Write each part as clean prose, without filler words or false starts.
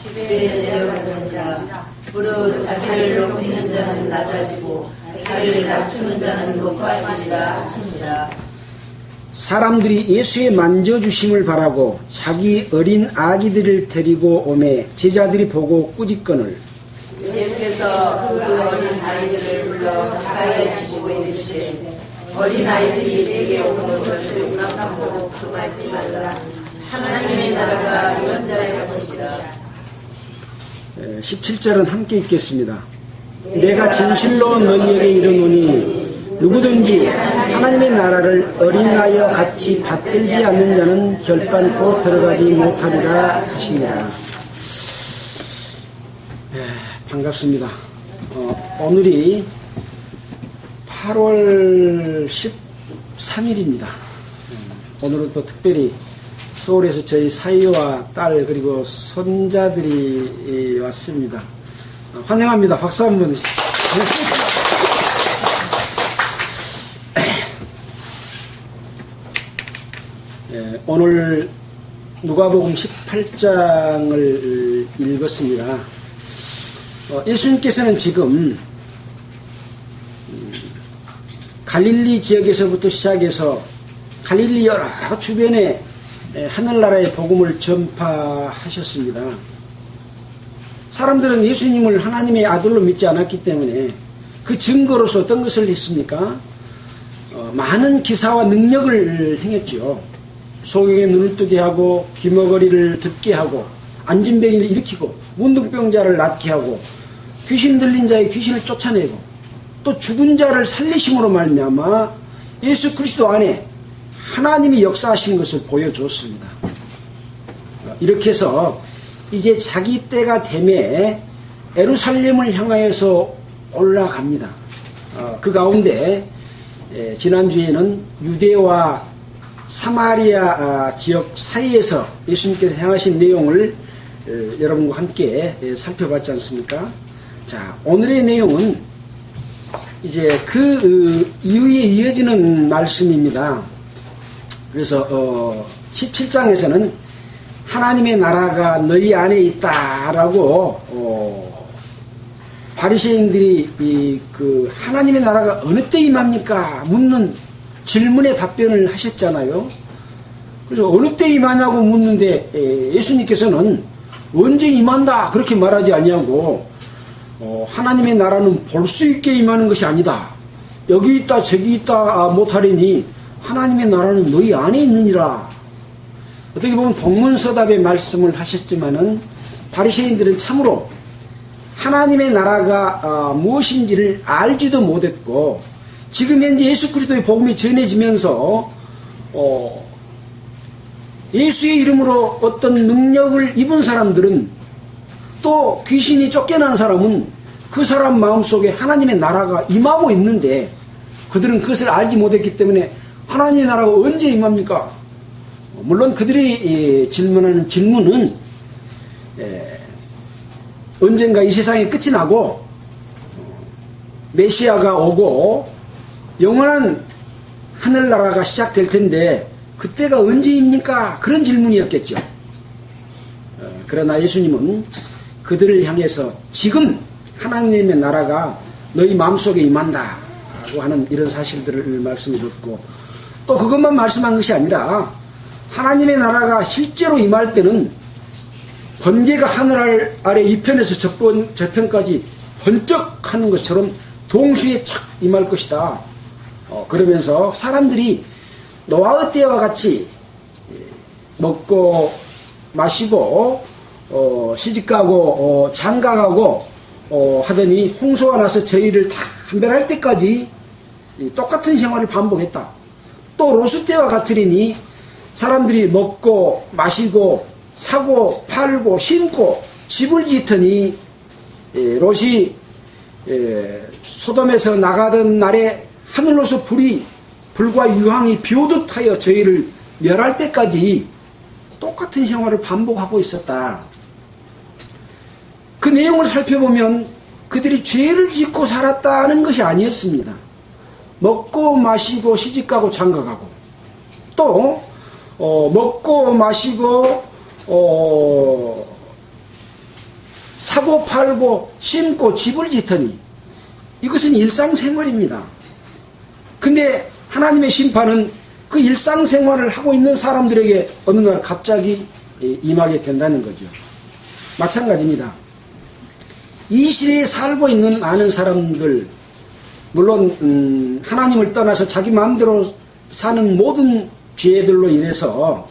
집에 내려가느니라. 무릇 자기를 높이는 자는 낮아지고 자기를 낮추는 자는 높아지리라 하시니라. 사람들이 예수의 만져주심을 바라고 자기 어린 아기들을 데리고 오매 제자들이 보고 꾸짖거늘 예수께서 그 어린 아이들을 불러 가까이 하시고 이르시되 어린 아이들이 내게 오는 것을 용납하고 금하지 말라. 하나님의 나라가 이런 자의 것이라. 17절은 함께 읽겠습니다. 내가 진실로 너희에게 이르노니 누구든지 하나님의 나라를 어린아이와 같이 받들지 않는 자는 결단코 들어가지 못하리라 하시니라. 반갑습니다. 오늘이 8월 13일입니다. 오늘은 또 특별히 서울에서 저희 사위와 딸 그리고 손자들이 왔습니다. 환영합니다. 박수 한번 주시죠. 오늘 누가복음 18장을 읽었습니다. 예수님께서는 지금 갈릴리 지역에서부터 시작해서 갈릴리 여러 주변에 하늘나라의 복음을 전파하셨습니다. 사람들은 예수님을 하나님의 아들로 믿지 않았기 때문에 그 증거로서 어떤 것을 했습니까? 많은 기사와 능력을 행했죠. 소경의 눈을 뜨게 하고 귀머거리를 듣게 하고 안진병이를 일으키고 문둥병자를 낫게 하고 귀신 들린 자의 귀신을 쫓아내고 또 죽은 자를 살리심으로 말미암아 예수 그리스도 안에 하나님이 역사하신 것을 보여줬습니다. 이렇게 해서 이제 자기 때가 되매 예루살렘을 향하여서 올라갑니다. 그 가운데 지난주에는 유대와 사마리아 지역 사이에서 예수님께서 행하신 내용을 여러분과 함께 살펴봤지 않습니까? 자, 오늘의 내용은 이제 그 이후에 이어지는 말씀입니다. 그래서 17장에서는 하나님의 나라가 너희 안에 있다라고 바리새인들이 그 하나님의 나라가 어느 때 임합니까? 묻는 질문에 답변을 하셨잖아요. 그래서 어느 때 임하냐고 묻는데 예수님께서는 언제 임한다 그렇게 말하지 아니하고 하나님의 나라는 볼 수 있게 임하는 것이 아니다. 여기 있다 저기 있다 못하리니 하나님의 나라는 너희 안에 있느니라. 어떻게 보면 동문서답의 말씀을 하셨지만은 바리새인들은 참으로 하나님의 나라가 무엇인지를 알지도 못했고 지금 현재 예수 그리스도의 복음이 전해지면서 예수의 이름으로 어떤 능력을 입은 사람들은 또 귀신이 쫓겨난 사람은 그 사람 마음속에 하나님의 나라가 임하고 있는데 그들은 그것을 알지 못했기 때문에 하나님의 나라가 언제 임합니까? 물론 그들이 질문하는 질문은 언젠가 이 세상이 끝이 나고 메시아가 오고 영원한 하늘나라가 시작될 텐데 그때가 언제입니까? 그런 질문이었겠죠. 그러나 예수님은 그들을 향해서 지금 하나님의 나라가 너희 마음속에 임한다 라고 하는 이런 사실들을 말씀해 줬고 또 그것만 말씀한 것이 아니라 하나님의 나라가 실제로 임할 때는 번개가 하늘 아래 이편에서 저편까지 번쩍하는 것처럼 동시에 착 임할 것이다. 그러면서 사람들이 노아의 때와 같이 먹고 마시고 시집가고 장가가고 하더니 홍수가 나서 저희를 다 분별할 때까지 똑같은 생활을 반복했다. 또 롯의 때와 같으리니 사람들이 먹고 마시고 사고 팔고 심고 집을 짓더니 롯이 소돔에서 나가던 날에 하늘로서 불과 유황이 비오듯 하여 저희를 멸할 때까지 똑같은 생활을 반복하고 있었다. 그 내용을 살펴보면 그들이 죄를 짓고 살았다는 것이 아니었습니다. 먹고 마시고 시집가고 장가가고 또 먹고 마시고 사고 팔고 심고 집을 짓더니 이것은 일상생활입니다. 근데 하나님의 심판은 그 일상생활을 하고 있는 사람들에게 어느 날 갑자기 임하게 된다는 거죠. 마찬가지입니다. 이 시대에 살고 있는 많은 사람들, 물론 하나님을 떠나서 자기 마음대로 사는 모든 죄들로 인해서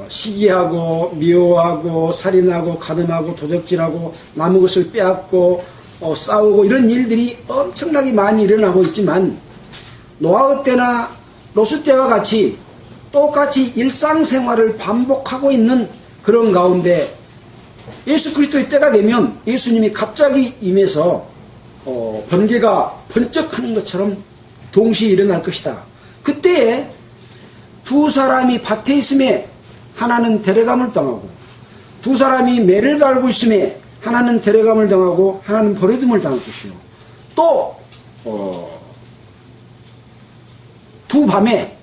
시기하고 미워하고 살인하고 가늠하고 도적질하고 남의 것을 빼앗고 싸우고 이런 일들이 엄청나게 많이 일어나고 있지만 노아의 때나 노수 때와 같이 똑같이 일상생활을 반복하고 있는 그런 가운데 예수 그리스도의 때가 되면 예수님이 갑자기 임해서 번개가 번쩍하는 것처럼 동시에 일어날 것이다. 그때에 두 사람이 밭에 있음에 하나는 데려감을 당하고 두 사람이 매를 갈고 있음에 하나는 데려감을 당하고 하나는 버려둠을 당할 것이요. 또 두 밤에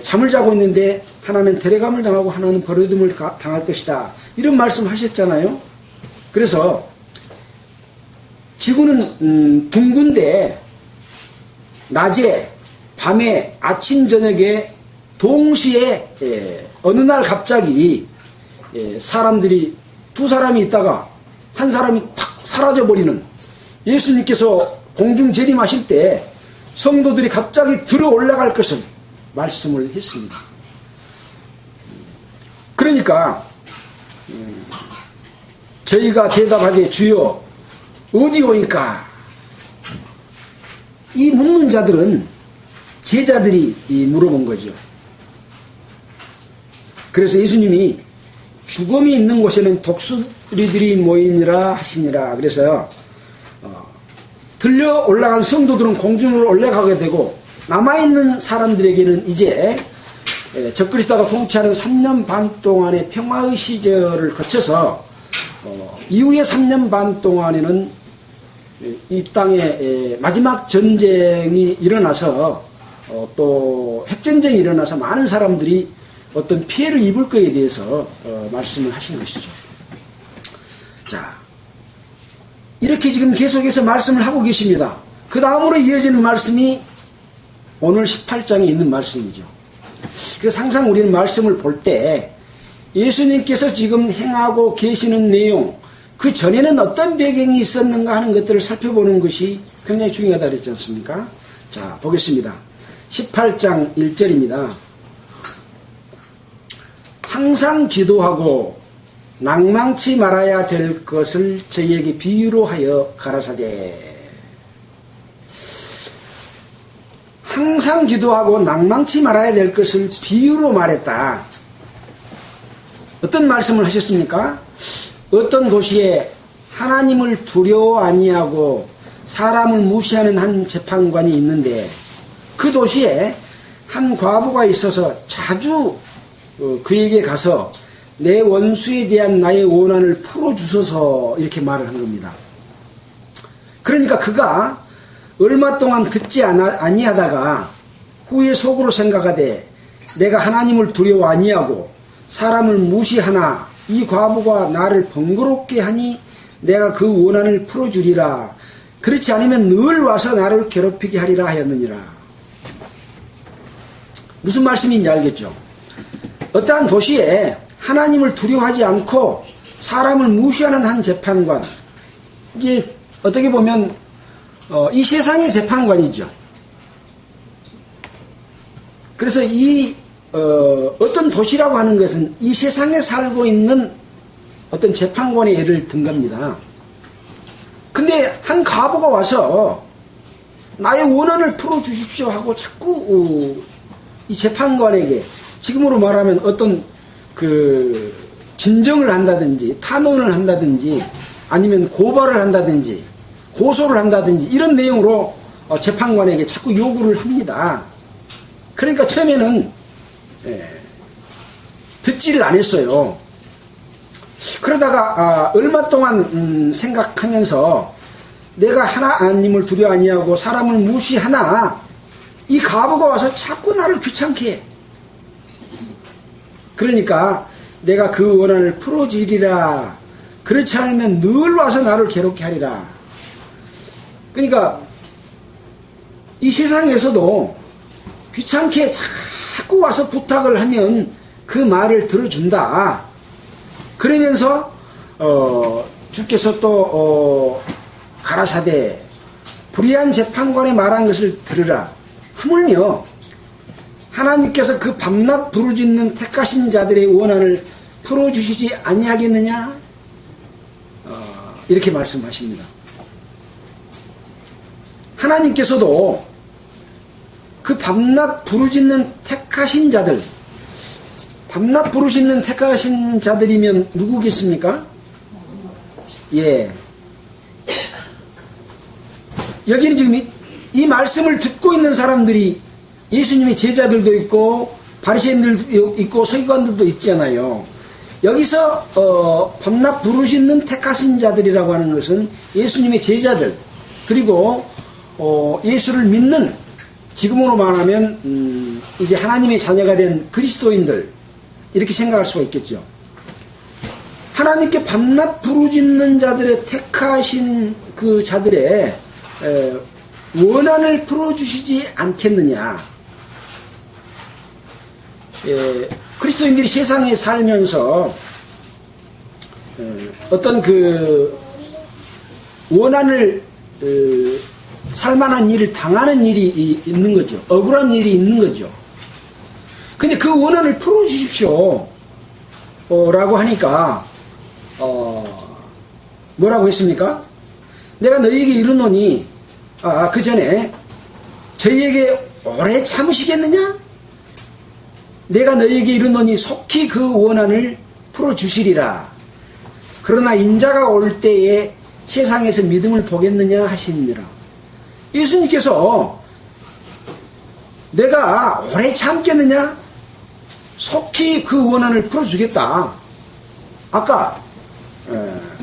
잠을 자고 있는데 하나는 데려감을 당하고 하나는 버려둠을 당할 것이다. 이런 말씀 하셨잖아요. 그래서 지구는 둥근데 낮에 밤에 아침 저녁에 동시에 어느 날 갑자기 사람들이 두 사람이 있다가 한 사람이 탁 사라져버리는, 예수님께서 공중 재림하실 때 성도들이 갑자기 들어 올라갈 것을 말씀을 했습니다. 그러니까 저희가 대답하되 주여 어디 오니까, 이 묻는 자들은 제자들이 물어본 거죠. 그래서 예수님이 죽음이 있는 곳에는 독수리들이 모이니라 하시니라. 그래서 들려 올라간 성도들은 공중으로 올라가게 되고 남아있는 사람들에게는 이제 적그리스도가 통치하는 3년 반 동안의 평화의 시절을 거쳐서 이후의 3년 반 동안에는 이 땅에 마지막 전쟁이 일어나서 또 핵전쟁이 일어나서 많은 사람들이 어떤 피해를 입을 것에 대해서 말씀을 하신 것이죠. 자, 이렇게 지금 계속해서 말씀을 하고 계십니다. 그 다음으로 이어지는 말씀이 오늘 18장에 있는 말씀이죠. 그래서 항상 우리는 말씀을 볼 때 예수님께서 지금 행하고 계시는 내용, 그 전에는 어떤 배경이 있었는가 하는 것들을 살펴보는 것이 굉장히 중요하다 그랬지 않습니까? 자, 보겠습니다. 18장 1절입니다. 항상 기도하고 낭망치 말아야 될 것을 저희에게 비유로 하여 가라사대. 항상 기도하고 낭망치 말아야 될 것을 비유로 말했다. 어떤 말씀을 하셨습니까? 어떤 도시에 하나님을 두려워 아니하고 사람을 무시하는 한 재판관이 있는데 그 도시에 한 과부가 있어서 자주 그에게 가서 내 원수에 대한 나의 원한을 풀어주소서 이렇게 말을 한 겁니다. 그러니까 그가 얼마 동안 듣지 아니하다가 후에 속으로 생각하되 내가 하나님을 두려워 아니하고 사람을 무시하나 이 과부가 나를 번거롭게 하니 내가 그 원한을 풀어주리라. 그렇지 않으면 늘 와서 나를 괴롭히게 하리라 하였느니라. 무슨 말씀인지 알겠죠? 어떠한 도시에 하나님을 두려워하지 않고 사람을 무시하는 한 재판관, 이게 어떻게 보면 이 세상의 재판관이죠. 그래서 이 어떤 도시라고 하는 것은 이 세상에 살고 있는 어떤 재판관의 예를 든 겁니다. 근데 한 과부가 와서 나의 원한을 풀어주십시오 하고 자꾸 이 재판관에게, 지금으로 말하면 어떤 그 진정을 한다든지 탄원을 한다든지 아니면 고발을 한다든지 고소를 한다든지 이런 내용으로 재판관에게 자꾸 요구를 합니다. 그러니까 처음에는 듣지를 안 했어요. 그러다가 얼마 동안 생각하면서 내가 하나님을 두려워 아니하고 사람을 무시하나 이 과부가 와서 자꾸 나를 귀찮게 해. 그러니까 내가 그 원한을 풀어주리라. 그렇지 않으면 늘 와서 나를 괴롭게 하리라. 그러니까 이 세상에서도 귀찮게 자꾸 와서 부탁을 하면 그 말을 들어준다. 그러면서 주께서 또 가라사대 불의한 재판관의 말한 것을 들으라. 하물며 하나님께서 그 밤낮 부르짖는 택하신 자들의 원한을 풀어주시지 아니하겠느냐? 이렇게 말씀하십니다. 하나님께서도 그 밤낮 부르짖는 택하신 자들, 밤낮 부르짖는 택하신 자들이면 누구겠습니까? 예. 여기는 지금 이 말씀을 듣고 있는 사람들이 예수님의 제자들도 있고 바리새인들도 있고 서기관들도 있잖아요. 여기서 밤낮 부르짖는 택하신 자들이라고 하는 것은 예수님의 제자들, 그리고 예수를 믿는, 지금으로 말하면 이제 하나님의 자녀가 된 그리스도인들, 이렇게 생각할 수가 있겠죠. 하나님께 밤낮 부르짖는 자들의 택하신 그 자들의 원한을 풀어주시지 않겠느냐. 그리스도인들이 세상에 살면서 어떤 그 원한을 살만한 일을 당하는 일이 있는 거죠. 억울한 일이 있는 거죠. 근데 그 원한을 풀어주십시오 라고 하니까 뭐라고 했습니까? 내가 너희에게 이르노니 그 전에 저희에게 오래 참으시겠느냐? 내가 너희에게 이르노니 속히 그 원한을 풀어주시리라. 그러나 인자가 올 때에 세상에서 믿음을 보겠느냐 하시니라. 예수님께서 내가 오래 참겠느냐? 속히 그 원한을 풀어주겠다. 아까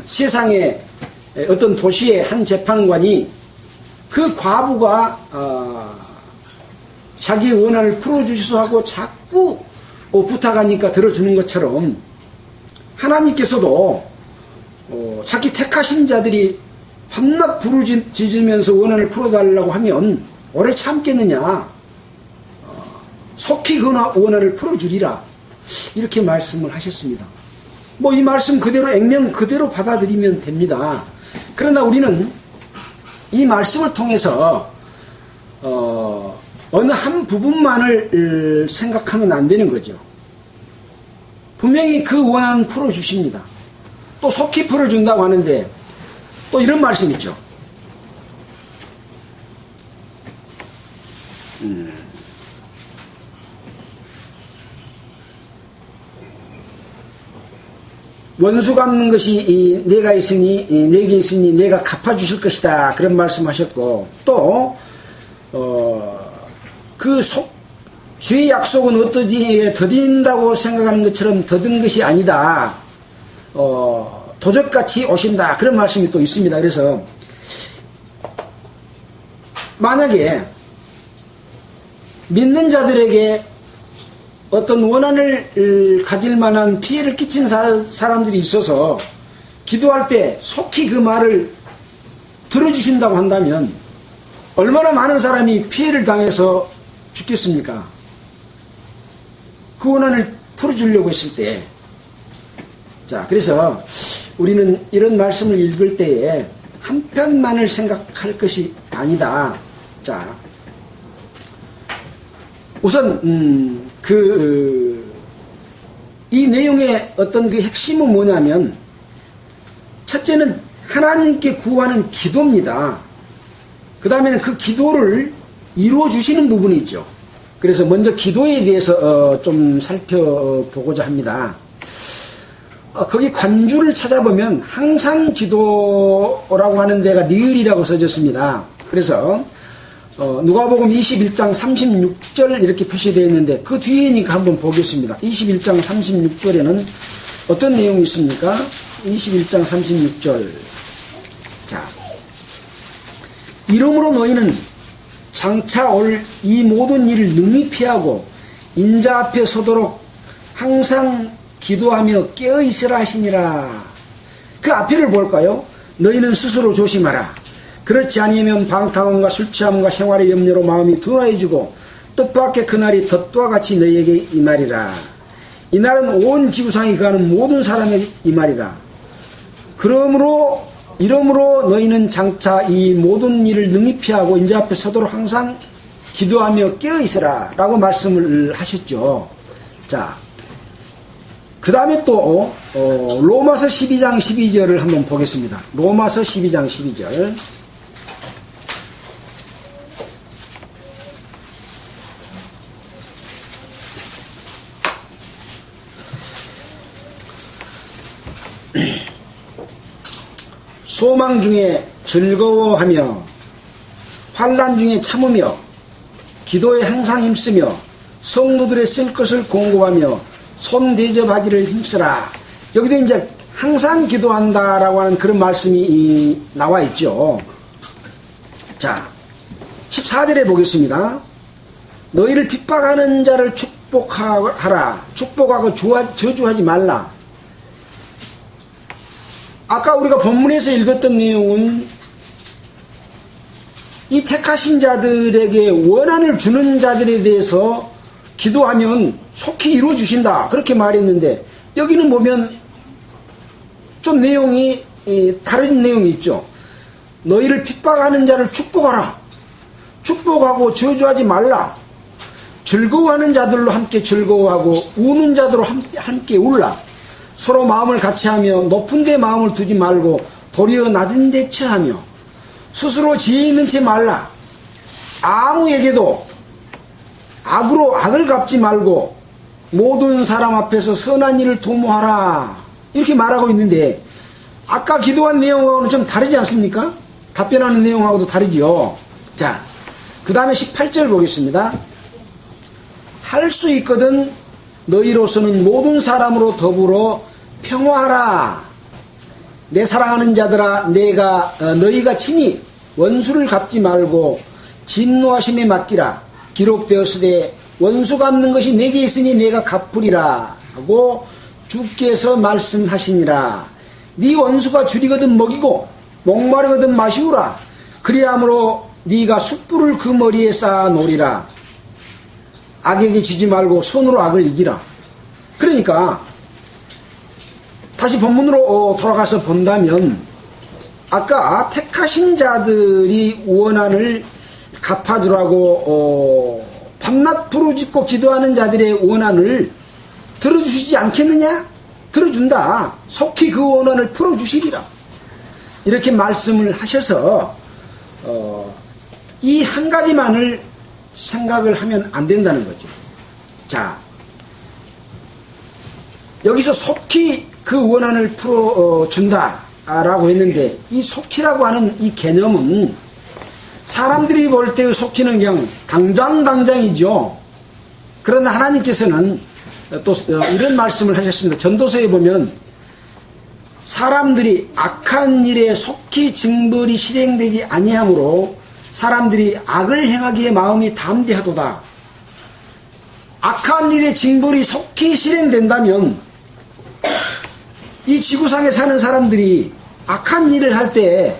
세상에 어떤 도시의 한 재판관이 그 과부가 자기 원한을 풀어주시소 하고 자꾸 부탁하니까 들어주는 것처럼 하나님께서도 자기 택하신 자들이 밤낮 부르짖으면서 원한을 풀어달라고 하면 오래 참겠느냐? 속히 그 원한을 풀어주리라. 이렇게 말씀을 하셨습니다. 뭐 이 말씀 그대로 액면 그대로 받아들이면 됩니다. 그러나 우리는 이 말씀을 통해서 어느 한 부분만을 생각하면 안 되는 거죠. 분명히 그 원한은 풀어주십니다. 또 속히 풀어준다고 하는데 또 이런 말씀 있죠. 원수 갚는 것이 내가 있으니 내게 있으니 내가 갚아주실 것이다. 그런 말씀하셨고 또 주의 약속은 어떠지 더딘다고 생각하는 것처럼 더딘 것이 아니다. 도적같이 오신다. 그런 말씀이 또 있습니다. 그래서 만약에 믿는 자들에게 어떤 원한을 가질 만한 피해를 끼친 사람들이 있어서 기도할 때 속히 그 말을 들어주신다고 한다면 얼마나 많은 사람이 피해를 당해서 죽겠습니까? 그 원한을 풀어주려고 했을 때. 자, 그래서 우리는 이런 말씀을 읽을 때에 한편만을 생각할 것이 아니다. 자, 우선 이 내용의 어떤 그 핵심은 뭐냐면, 첫째는 하나님께 구하는 기도입니다. 그 다음에는 그 기도를 이루어 주시는 부분이 있죠. 그래서 먼저 기도에 대해서 좀 살펴보고자 합니다. 거기 관주를 찾아보면 항상 기도라고 하는 데가 리을이라고 써졌습니다. 그래서 누가복음 21장 36절 이렇게 표시되어 있는데 그 뒤에니까 한번 보겠습니다. 21장 36절에는 어떤 내용이 있습니까? 21장 36절. 자, 이러므로 너희는 장차 올 이 모든 일을 능히 피하고 인자 앞에 서도록 항상 기도하며 깨어있으라 하시니라. 그 앞에를 볼까요? 너희는 스스로 조심하라. 그렇지 아니면 방탕함과 술취함과 생활의 염려로 마음이 둔화해지고 뜻밖의 그날이 덫과 같이 너희에게 임하리라. 이날은 온 지구상에 거하는 모든 사람에게 임하리라. 이러므로 너희는 장차 이 모든 일을 능히 피하고 인자 앞에 서도록 항상 기도하며 깨어있으라 라고 말씀을 하셨죠. 자, 그 다음에 또 로마서 12장 12절을 한번 보겠습니다. 로마서 12장 12절. 소망 중에 즐거워하며 환난 중에 참으며 기도에 항상 힘쓰며 성도들의 쓸 것을 공급하며 손 대접하기를 힘쓰라. 여기도 이제 항상 기도한다라고 하는 그런 말씀이 나와 있죠. 자, 14절에 보겠습니다. 너희를 핍박하는 자를 축복하라. 축복하고 저주하지 말라. 아까 우리가 본문에서 읽었던 내용은 이 택하신 자들에게 원한을 주는 자들에 대해서 기도하면 속히 이루어주신다 그렇게 말했는데, 여기는 보면 좀 내용이 다른 내용이 있죠. 너희를 핍박하는 자를 축복하라. 축복하고 저주하지 말라. 즐거워하는 자들로 함께 즐거워하고 우는 자들로 함께 울라. 서로 마음을 같이하며 높은 데 마음을 두지 말고 도리어 낮은 데 처하며 스스로 지혜 있는 채 말라. 아무에게도 악으로 악을 갚지 말고 모든 사람 앞에서 선한 일을 도모하라. 이렇게 말하고 있는데, 아까 기도한 내용하고는 좀 다르지 않습니까? 답변하는 내용하고도 다르죠. 자, 그 다음에 18절 보겠습니다. 할 수 있거든 너희로서는 모든 사람으로 더불어 평화하라. 내 사랑하는 자들아, 너희가 친히 원수를 갚지 말고 진노하심에 맡기라. 기록되었으되 원수 갚는 것이 내게 있으니 내가 갚으리라 하고 주께서 말씀하시니라. 네 원수가 줄이거든 먹이고 목마르거든 마시우라. 그리함으로 네가 숯불을 그 머리에 쌓아 놓으리라. 악에게 지지 말고 손으로 악을 이기라. 그러니까 다시 본문으로 돌아가서 본다면, 아까 택하신 자들이 원한을 갚아주라고 밤낮 부르짖고 기도하는 자들의 원한을 들어주시지 않겠느냐? 들어준다. 속히 그 원한을 풀어주시리라. 이렇게 말씀을 하셔서 이 한 가지만을 생각을 하면 안 된다는 거죠. 자, 여기서 속히 그 원한을 풀어준다라고 했는데, 이 속히라고 하는 이 개념은 사람들이 볼 때의 속히는 그냥 당장이죠. 그러나 하나님께서는 또 이런 말씀을 하셨습니다. 전도서에 보면 사람들이 악한 일에 속히 징벌이 실행되지 아니하므로 사람들이 악을 행하기에 마음이 담대하도다. 악한 일의 징벌이 속히 실행된다면 이 지구상에 사는 사람들이 악한 일을 할 때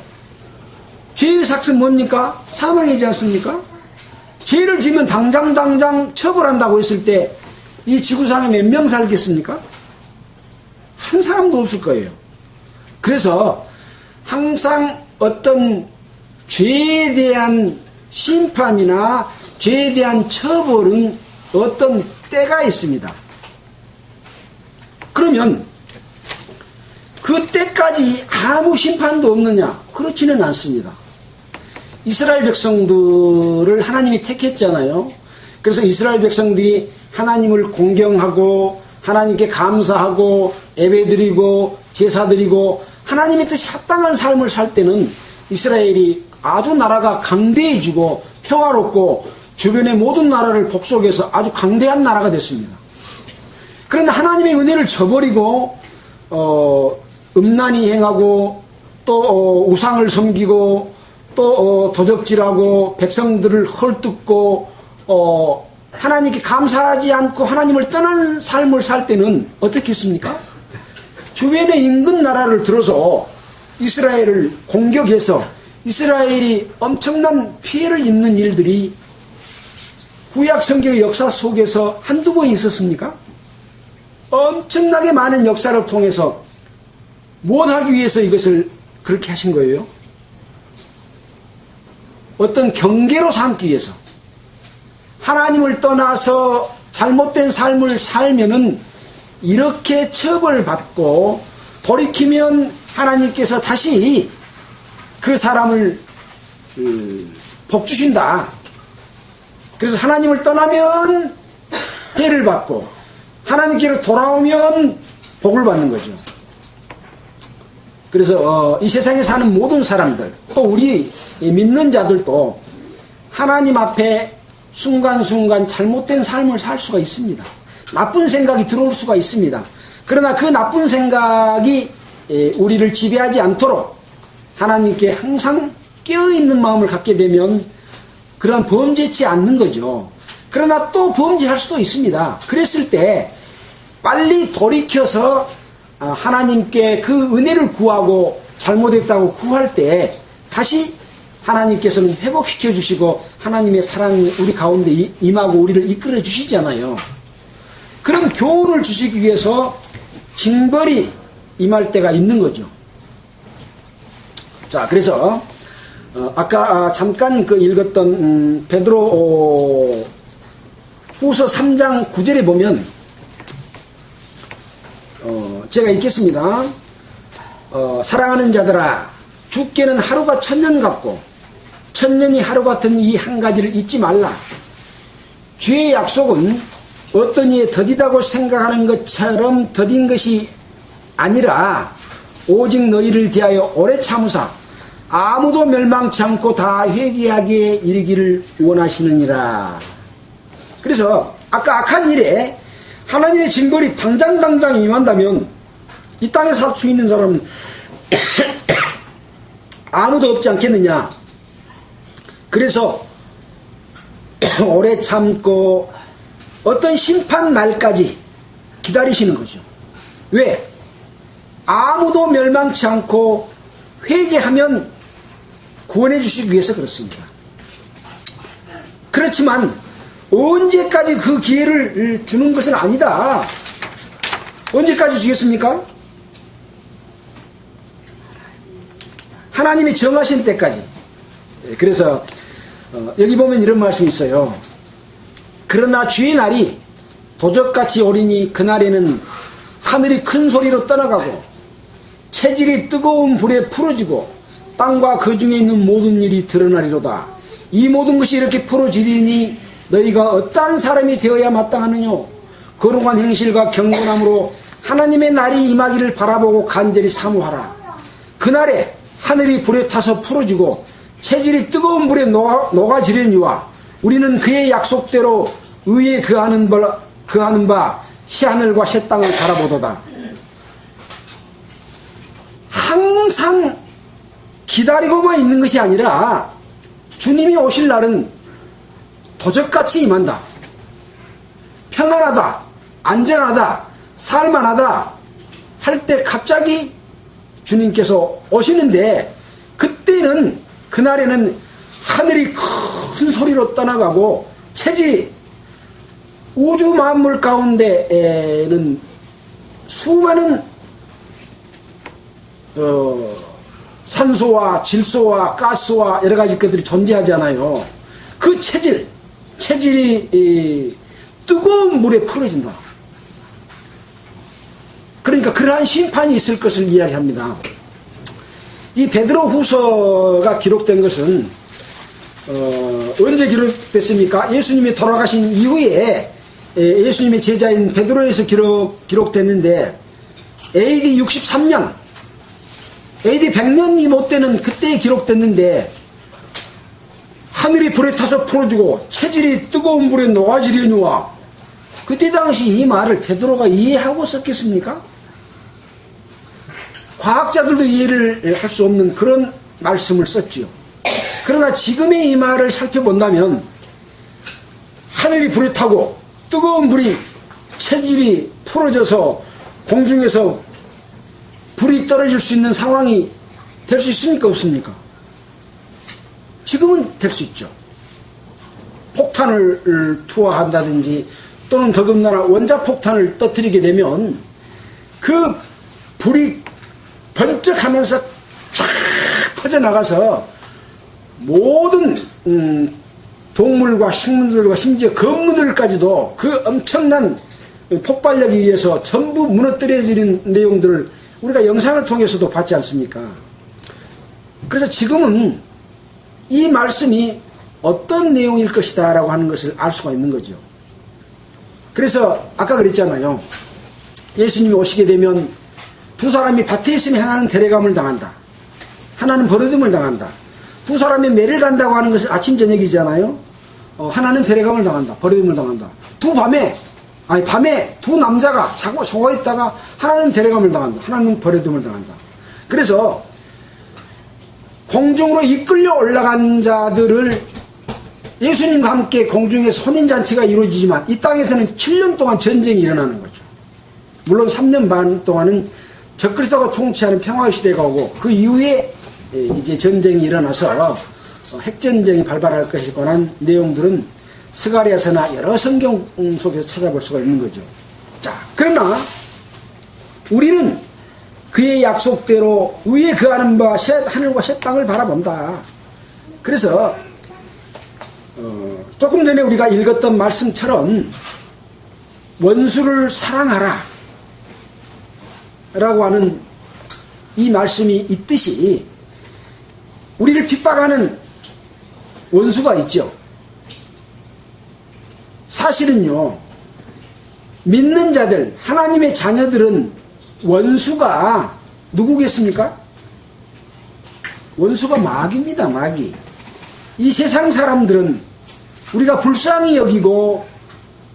죄의 삭은 뭡니까? 사망이지 않습니까? 죄를 지면 당장 처벌한다고 했을 때 이 지구상에 몇 명 살겠습니까? 한 사람도 없을 거예요. 그래서 항상 어떤 죄에 대한 심판이나 죄에 대한 처벌은 어떤 때가 있습니다. 그러면 그 때까지 아무 심판도 없느냐? 그렇지는 않습니다. 이스라엘 백성들을 하나님이 택했잖아요. 그래서 이스라엘 백성들이 하나님을 공경하고 하나님께 감사하고 예배드리고 제사드리고 하나님의 뜻이 합당한 삶을 살 때는 이스라엘이 아주 나라가 강대해지고 평화롭고 주변의 모든 나라를 복속해서 아주 강대한 나라가 됐습니다. 그런데 하나님의 은혜를 저버리고 음란히 행하고 또 우상을 섬기고 또 도적질하고 백성들을 헐뜯고 하나님께 감사하지 않고 하나님을 떠난 삶을 살 때는 어떻게 했습니까? 주변의 인근 나라를 들어서 이스라엘을 공격해서 이스라엘이 엄청난 피해를 입는 일들이 구약 성경의 역사 속에서 한두 번 있었습니까? 엄청나게 많은 역사를 통해서 못하기 위해서 이것을 그렇게 하신 거예요. 어떤 경계로 삼기 위해서. 하나님을 떠나서 잘못된 삶을 살면은 이렇게 처벌받고 돌이키면 하나님께서 다시 그 사람을 복 주신다. 그래서 하나님을 떠나면 해를 받고 하나님께로 돌아오면 복을 받는 거죠. 그래서 이 세상에 사는 모든 사람들, 또 우리 믿는 자들도 하나님 앞에 순간순간 잘못된 삶을 살 수가 있습니다. 나쁜 생각이 들어올 수가 있습니다. 그러나 그 나쁜 생각이 우리를 지배하지 않도록 하나님께 항상 깨어있는 마음을 갖게 되면 그런 범죄치 않는 거죠. 그러나 또 범죄할 수도 있습니다. 그랬을 때 빨리 돌이켜서 하나님께 그 은혜를 구하고 잘못했다고 구할 때 다시 하나님께서는 회복시켜 주시고 하나님의 사랑이 우리 가운데 임하고 우리를 이끌어 주시잖아요. 그런 교훈을 주시기 위해서 징벌이 임할 때가 있는 거죠. 자, 그래서 아까 잠깐 읽었던 베드로 후서 3장 9절에 보면 제가 읽겠습니다. 사랑하는 자들아, 주께는 하루가 천년 같고 천년이 하루 같은 이 한 가지를 잊지 말라. 주의 약속은 어떤 이에 더디다고 생각하는 것처럼 더딘 것이 아니라 오직 너희를 대하여 오래 참으사 아무도 멸망치 않고 다 회개하게 이르기를 원하시느니라. 그래서 아까 악한 일에 하나님의 징벌이 당장 임한다면 이 땅에 살 수 있는 사람은 아무도 없지 않겠느냐. 그래서 오래 참고 어떤 심판 날까지 기다리시는 거죠. 왜? 아무도 멸망치 않고 회개하면 구원해 주시기 위해서 그렇습니다. 그렇지만 언제까지 그 기회를 주는 것은 아니다. 언제까지 주겠습니까? 하나님이 정하신 때까지. 그래서 여기 보면 이런 말씀이 있어요. 그러나 주의 날이 도적같이 오리니 그날에는 하늘이 큰 소리로 떠나가고 체질이 뜨거운 불에 풀어지고 땅과 그 중에 있는 모든 일이 드러나리로다. 이 모든 것이 이렇게 풀어지리니 너희가 어떠한 사람이 되어야 마땅하느냐. 거룩한 행실과 경건함으로 하나님의 날이 임하기를 바라보고 간절히 사모하라. 그날에 하늘이 불에 타서 풀어지고 체질이 뜨거운 불에 녹아지려니와 우리는 그의 약속대로 의에 그하는 바 새하늘과 새 땅을 바라보도다. 항상 기다리고만 있는 것이 아니라 주님이 오실 날은 도적같이 임한다. 평안하다, 안전하다, 살만하다 할 때 갑자기 주님께서 오시는데 그때는 그날에는 하늘이 큰 소리로 떠나가고 체지 우주 만물 가운데에는 수많은 산소와 질소와 가스와 여러 가지 것들이 존재하잖아요. 그 체질이 뜨거운 물에 풀어진다. 그러니까 그러한 심판이 있을 것을 이야기합니다. 이 베드로 후서가 기록된 것은 언제 기록됐습니까? 예수님이 돌아가신 이후에 예수님의 제자인 베드로에서 기록됐는데 AD 63년 AD 100년이 못 되는 그때에 기록됐는데 하늘이 불에 타서 풀어지고 체질이 뜨거운 불에 녹아지려니와 그때 당시 이 말을 베드로가 이해하고 썼겠습니까? 과학자들도 이해를 할 수 없는 그런 말씀을 썼지요. 그러나 지금의 이 말을 살펴본다면 하늘이 불에 타고 뜨거운 불이 체질이 풀어져서 공중에서 불이 떨어질 수 있는 상황이 될 수 있습니까? 없습니까? 지금은 될 수 있죠. 폭탄을 투하한다든지 또는 더군다나 원자폭탄을 터뜨리게 되면 그 불이 번쩍하면서 쫙 퍼져나가서 모든 동물과 식물들과 심지어 건물들까지도 그 엄청난 폭발력에 의해서 전부 무너뜨려지는 내용들을 우리가 영상을 통해서도 봤지 않습니까? 그래서 지금은 이 말씀이 어떤 내용일 것이다 라고 하는 것을 알 수가 있는 거죠. 그래서 아까 그랬잖아요. 예수님이 오시게 되면 두 사람이 밭에 있으면 하나는 데려감을 당한다. 하나는 버려둠을 당한다. 두 사람이 매를 간다고 하는 것은 아침 저녁이잖아요. 하나는 데려감을 당한다. 버려둠을 당한다. 밤에 두 남자가 자고 있다가 하나는 데려감을 당한다. 하나는 버려둠을 당한다. 그래서 공중으로 이끌려 올라간 자들을 예수님과 함께 공중에서 혼인잔치가 이루어지지만 이 땅에서는 7년 동안 전쟁이 일어나는 거죠. 물론 3년 반 동안은 적그리스도가 통치하는 평화의 시대가 오고 그 이후에 이제 전쟁이 일어나서 핵전쟁이 발발할 것에 관한 내용들은 스가랴서나 여러 성경 속에서 찾아볼 수가 있는 거죠. 자, 그러나 우리는 그의 약속대로 위에 거하는 바 하늘과 새 땅을 바라본다. 그래서 조금 전에 우리가 읽었던 말씀처럼 원수를 사랑하라 라고 하는 이 말씀이 있듯이 우리를 핍박하는 원수가 있죠. 사실은요, 믿는 자들, 하나님의 자녀들은 원수가 누구겠습니까? 원수가 마귀입니다. 마귀. 이 세상 사람들은 우리가 불쌍히 여기고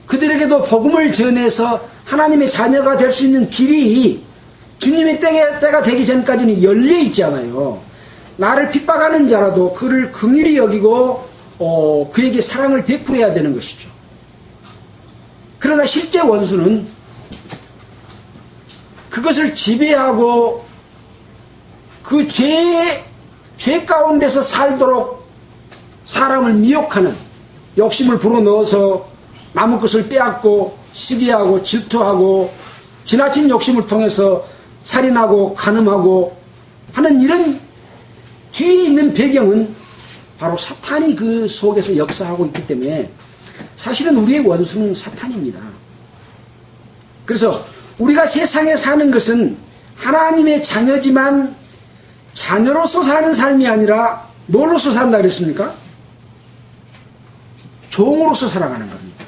그들에게도 복음을 전해서 하나님의 자녀가 될 수 있는 길이 주님의 때가 되기 전까지는 열려 있잖아요. 나를 핍박하는 자라도 그를 긍휼히 여기고 그에게 사랑을 베풀어야 되는 것이죠. 그러나 실제 원수는 그것을 지배하고 그 죄 가운데서 살도록 사람을 미혹하는 욕심을 불어넣어서 남의 것을 빼앗고 시기하고 질투하고 지나친 욕심을 통해서 살인하고 간음하고 하는 이런 뒤에 있는 배경은 바로 사탄이 그 속에서 역사하고 있기 때문에 사실은 우리의 원수는 사탄입니다. 그래서 우리가 세상에 사는 것은 하나님의 자녀지만 자녀로서 사는 삶이 아니라 뭘로서 산다 그랬습니까? 종으로서 살아가는 겁니다.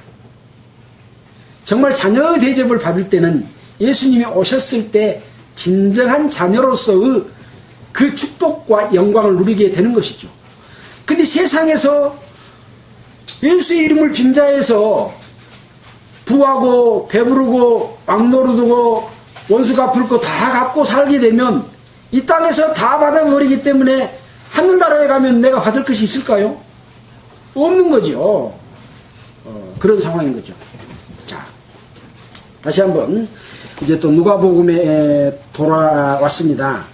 정말 자녀의 대접을 받을 때는 예수님이 오셨을 때 진정한 자녀로서의 그 축복과 영광을 누리게 되는 것이죠. 근데 세상에서 예수의 이름을 빙자해서 부하고 배부르고 왕노릇하고 원수 갚을 거 다 갚고 살게 되면 이 땅에서 다 받아버리기 때문에 하늘나라에 가면 내가 받을 것이 있을까요? 없는 거죠. 그런 상황인 거죠. 자, 다시 한번 이제 또 누가복음에 돌아왔습니다.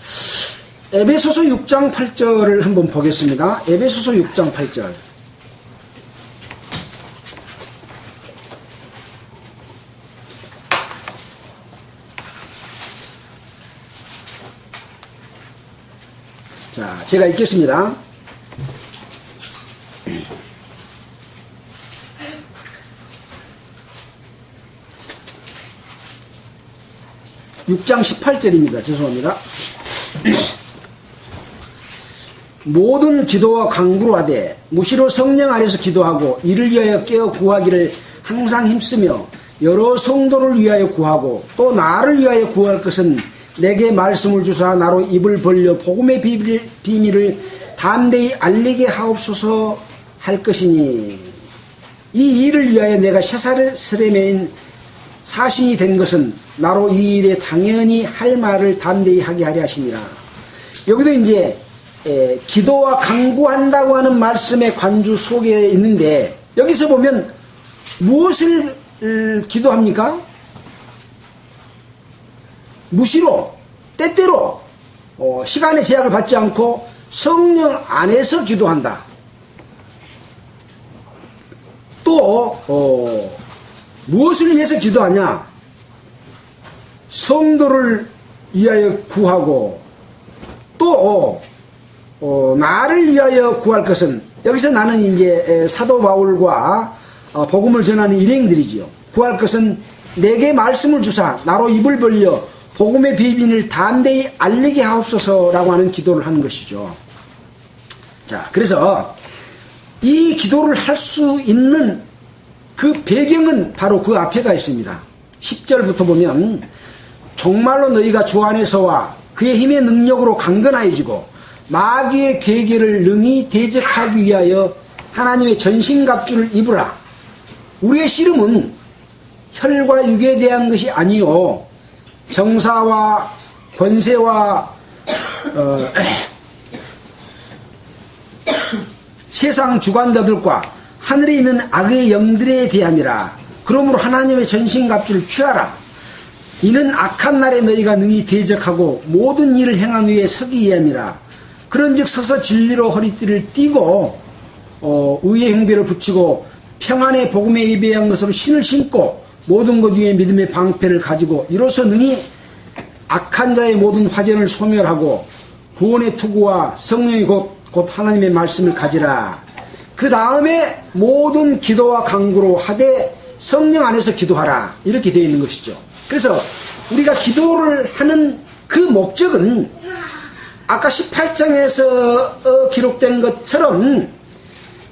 에베소서 6장 8절을 한번 보겠습니다. 에베소서 6장 8절. 자, 제가 읽겠습니다. (6장 18절입니다) 죄송합니다. 모든 기도와 간구로 하되 무시로 성령 안에서 기도하고 이를 위하여 깨어 구하기를 항상 힘쓰며 여러 성도를 위하여 구하고 또 나를 위하여 구할 것은 내게 말씀을 주사 나로 입을 벌려 복음의 비밀을 담대히 알리게 하옵소서 할 것이니 이 일을 위하여 내가 셰사레메인 사신이 된 것은 나로 이 일에 당연히 할 말을 담대히 하게 하려 하심이라. 여기도 이제 기도와 간구한다고 하는 말씀의 관주 속에 있는데 여기서 보면 무엇을 기도합니까? 무시로, 때때로 시간의 제약을 받지 않고 성령 안에서 기도한다. 또 무엇을 위해서 기도하냐? 성도를 위하여 구하고 또 나를 위하여 구할 것은, 여기서 나는 이제 사도 바울과 복음을 전하는 일행들이지요. 구할 것은 내게 말씀을 주사 나로 입을 벌려 복음의 비밀을 담대히 알리게 하옵소서라고 하는 기도를 하는 것이죠. 자, 그래서 이 기도를 할 수 있는 그 배경은 바로 그 앞에가 있습니다. 10절부터 보면 정말로 너희가 주 안에서와 그의 힘의 능력으로 강건하여지고 마귀의 계계를 능히 대적하기 위하여 하나님의 전신갑주를 입으라. 우리의 씨름은 혈과 육에 대한 것이 아니요 정사와 권세와 세상 주관자들과 하늘에 있는 악의 영들에 대함이라. 그러므로 하나님의 전신갑주를 취하라. 이는 악한 날에 너희가 능히 대적하고 모든 일을 행한 후에 서기 위함이라. 그런즉 서서 진리로 허리띠를 띠고 의의 행배를 붙이고 평안의 복음에 예배한 것으로 신을 신고 모든 것 위에 믿음의 방패를 가지고 이로써 능히 악한 자의 모든 화전을 소멸하고 구원의 투구와 성령의 곧 하나님의 말씀을 가지라. 그 다음에 모든 기도와 간구로 하되 성령 안에서 기도하라. 이렇게 되어 있는 것이죠. 그래서 우리가 기도를 하는 그 목적은 아까 18장에서 기록된 것처럼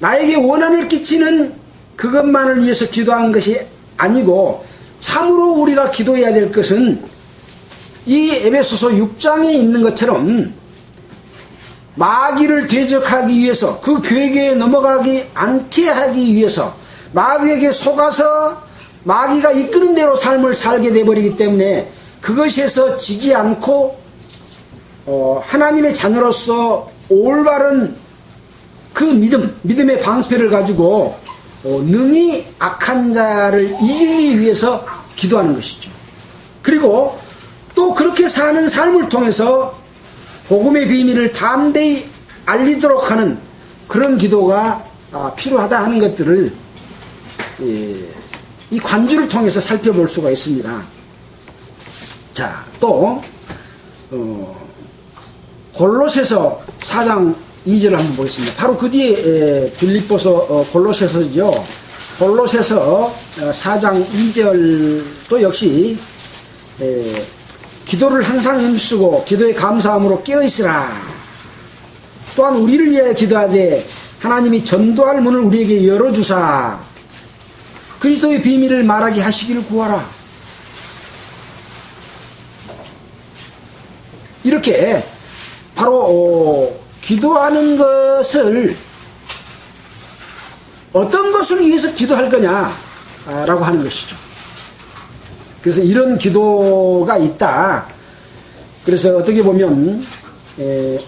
나에게 원한을 끼치는 그것만을 위해서 기도한 것이 아니고, 참으로 우리가 기도해야 될 것은 이 에베소서 6장에 있는 것처럼 마귀를 대적하기 위해서, 그 괴계에 넘어가기 않게 하기 위해서, 마귀에게 속아서 마귀가 이끄는 대로 삶을 살게 돼버리기 때문에 그것에서 지지 않고 하나님의 자녀로서 올바른 그 믿음의 방패를 가지고 능히 악한 자를 이기기 위해서 기도하는 것이죠. 그리고 또 그렇게 사는 삶을 통해서 복음의 비밀을 담대히 알리도록 하는 그런 기도가 필요하다 하는 것들을 이 관주를 통해서 살펴볼 수가 있습니다. 자, 또 골로새서 4장 2절을 한번 보겠습니다. 바로 그 뒤에 빌립보서 골로새서죠. 골로새서 4장 2절도 역시 기도를 항상 힘쓰고 기도에 감사함으로 깨어있으라. 또한 우리를 위하여 기도하되 하나님이 전도할 문을 우리에게 열어주사 그리스도의 비밀을 말하게 하시기를 구하라. 이렇게 바로 기도하는 것을 어떤 것을 위해서 기도할 거냐라고 하는 것이죠. 그래서 이런 기도가 있다. 그래서 어떻게 보면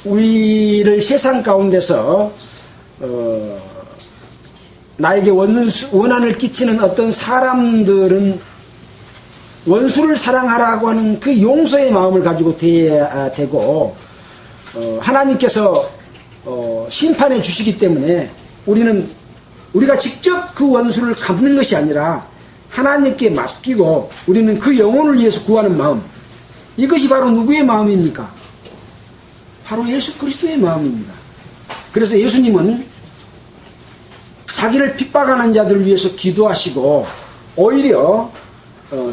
우리를 세상 가운데서 나에게 원한을 끼치는 어떤 사람들은 원수를 사랑하라고 하는 그 용서의 마음을 가지고 대해야 되고, 하나님께서 심판해 주시기 때문에 우리가 직접 그 원수를 갚는 것이 아니라 하나님께 맡기고 우리는 그 영혼을 위해서 구하는 마음, 이것이 바로 누구의 마음입니까? 바로 예수 그리스도의 마음입니다. 그래서 예수님은 자기를 핍박하는 자들을 위해서 기도하시고 오히려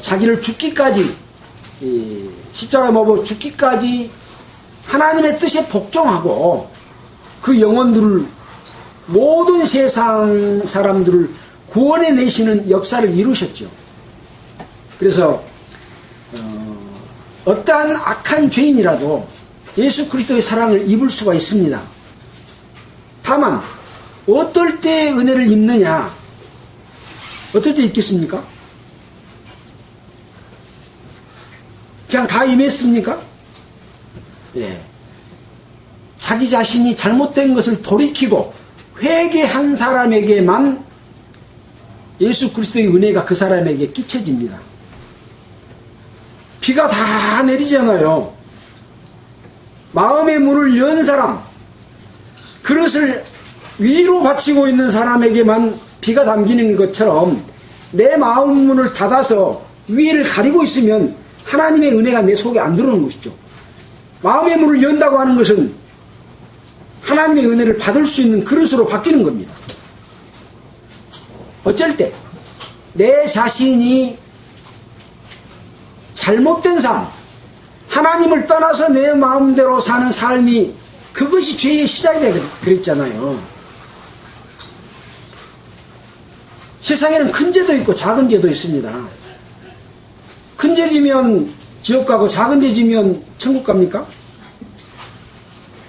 자기를 죽기까지, 십자가에 못 죽기까지 하나님의 뜻에 복종하고 그 영혼들을, 모든 세상 사람들을 구원해 내시는 역사를 이루셨죠. 그래서 어떠한 악한 죄인이라도 예수 그리스도의 사랑을 입을 수가 있습니다. 다만 어떨 때 은혜를 입느냐, 어떨 때 입겠습니까? 그냥 다 임했습니까? 예. 자기 자신이 잘못된 것을 돌이키고 회개한 사람에게만 예수 그리스도의 은혜가 그 사람에게 끼쳐집니다. 비가 다 내리잖아요. 마음의 문을 연 사람, 그릇을 위로 받치고 있는 사람에게만 비가 담기는 것처럼 내 마음 문을 닫아서 위를 가리고 있으면 하나님의 은혜가 내 속에 안 들어오는 것이죠. 마음의 문을 연다고 하는 것은 하나님의 은혜를 받을 수 있는 그릇으로 바뀌는 겁니다. 어쩔 때 내 자신이 잘못된 삶, 하나님을 떠나서 내 마음대로 사는 삶이, 그것이 죄의 시작이다 그랬잖아요. 세상에는 큰 죄도 있고 작은 죄도 있습니다. 큰 죄 지면 지옥 가고 작은 죄 지면 천국 갑니까?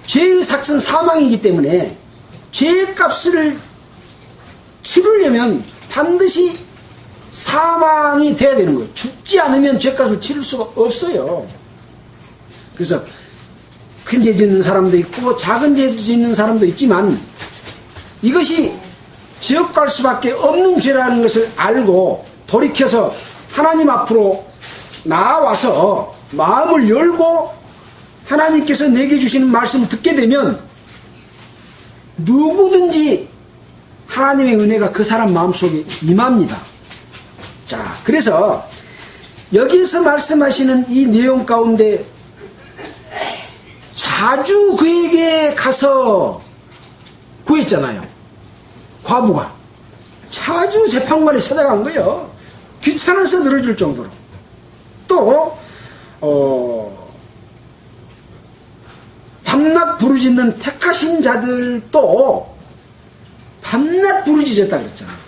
죄의 삭은 사망이기 때문에 죄의 값을 치르려면 반드시 사망이 돼야 되는 거예요. 죽지 않으면 죄값을 치를 수가 없어요. 그래서 큰 죄 짓는 사람도 있고 작은 죄 짓는 사람도 있지만 이것이 지옥 갈 수밖에 없는 죄라는 것을 알고 돌이켜서 하나님 앞으로 나와서 마음을 열고 하나님께서 내게 주시는 말씀을 듣게 되면 누구든지 하나님의 은혜가 그 사람 마음속에 임합니다. 자, 그래서 여기서 말씀하시는 이 내용 가운데 자주 그에게 가서 구했잖아요. 과부가 자주 재판관에 찾아간 거예요. 귀찮아서 늘어질 정도로. 또 밤낮 부르짖는 택하신 자들도 밤낮 부르짖었다 그랬잖아요.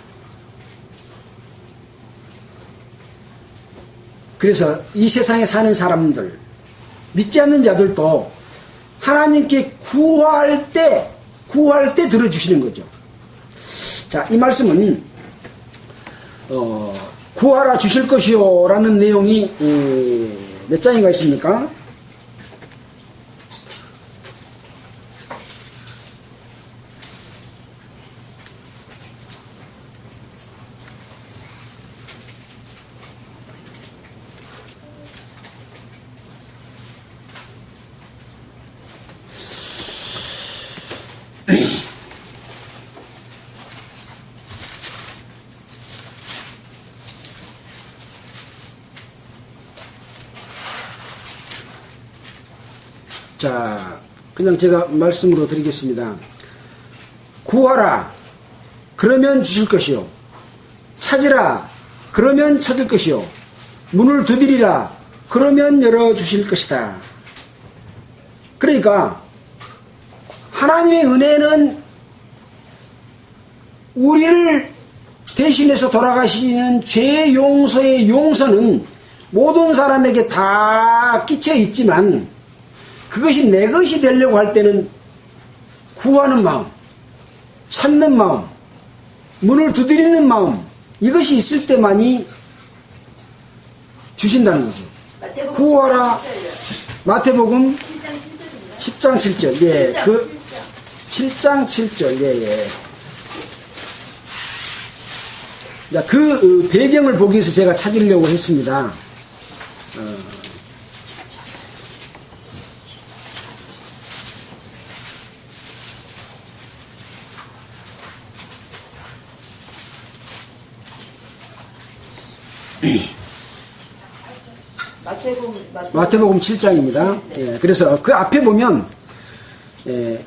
그래서 이 세상에 사는 사람들, 믿지 않는 자들도 하나님께 구할 때 들어주시는 거죠. 자, 이 말씀은 구하라 주실 것이요 라는 내용이 몇 장인가 있습니까? 자, 그냥 제가 말씀으로 드리겠습니다. 구하라, 그러면 주실 것이요. 찾으라, 그러면 찾을 것이요. 문을 두드리라, 그러면 열어주실 것이다. 그러니까 하나님의 은혜는 우리를 대신해서 돌아가시는 죄 용서의 용서는 모든 사람에게 다 끼쳐 있지만 그것이 내 것이 되려고 할 때는 구하는 마음, 찾는 마음, 문을 두드리는 마음, 이것이 있을 때만이 주신다는 거죠. 구하라. 마태복음 10장 7절. 예, 7장 7절. 예. 자, 그 배경을 보기 위해서 제가 찾으려고 했습니다. 마태복음 7장입니다. 예, 그래서 그 앞에 보면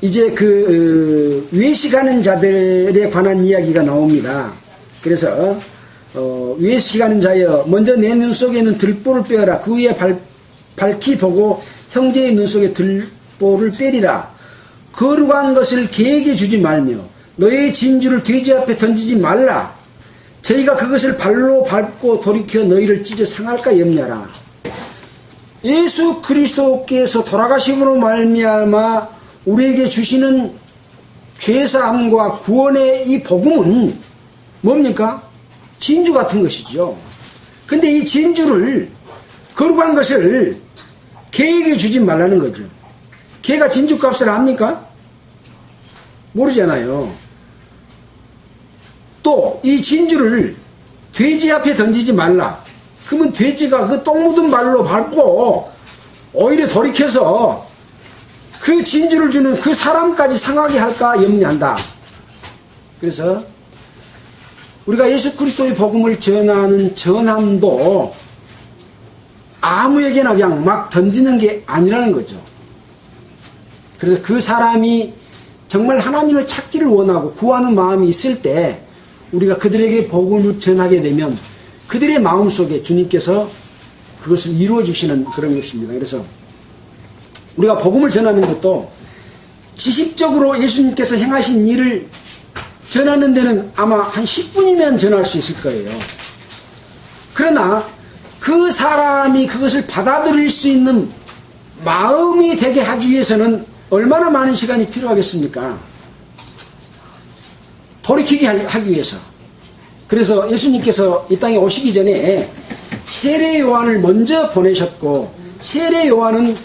이제 그 외식하는 자들에 관한 이야기가 나옵니다. 그래서 외식하는 자여 먼저 내 눈 속에는 들보를 빼어라. 그 위에 밝히 보고 형제의 눈 속에 들보를 빼리라. 거룩한 것을 개에게 주지 말며 너의 진주를 돼지 앞에 던지지 말라. 저희가 그것을 발로 밟고 돌이켜 너희를 찢어 상할까 염려하라. 예수 그리스도께서 돌아가심으로 말미암아 우리에게 주시는 죄사함과 구원의 이 복음은 뭡니까? 진주 같은 것이죠. 근데 이 진주를, 거룩한 것을 개에게 주지 말라는 거죠. 개가 진주값을 압니까? 모르잖아요. 또 이 진주를 돼지 앞에 던지지 말라. 그러면 돼지가 그 똥 묻은 발로 밟고 오히려 돌이켜서 그 진주를 주는 그 사람까지 상하게 할까 염려한다. 그래서 우리가 예수 그리스도의 복음을 전하는 전함도 아무에게나 그냥 막 던지는 게 아니라는 거죠. 그래서 그 사람이 정말 하나님을 찾기를 원하고 구하는 마음이 있을 때 우리가 그들에게 복음을 전하게 되면 그들의 마음속에 주님께서 그것을 이루어 주시는 그런 것입니다. 그래서 우리가 복음을 전하는 것도 지식적으로 예수님께서 행하신 일을 전하는 데는 아마 한 10분이면 전할 수 있을 거예요. 그러나 그 사람이 그것을 받아들일 수 있는 마음이 되게 하기 위해서는 얼마나 많은 시간이 필요하겠습니까? 돌이키게 하기 위해서. 그래서 예수님께서 이 땅에 오시기 전에 세례 요한을 먼저 보내셨고, 세례 요한은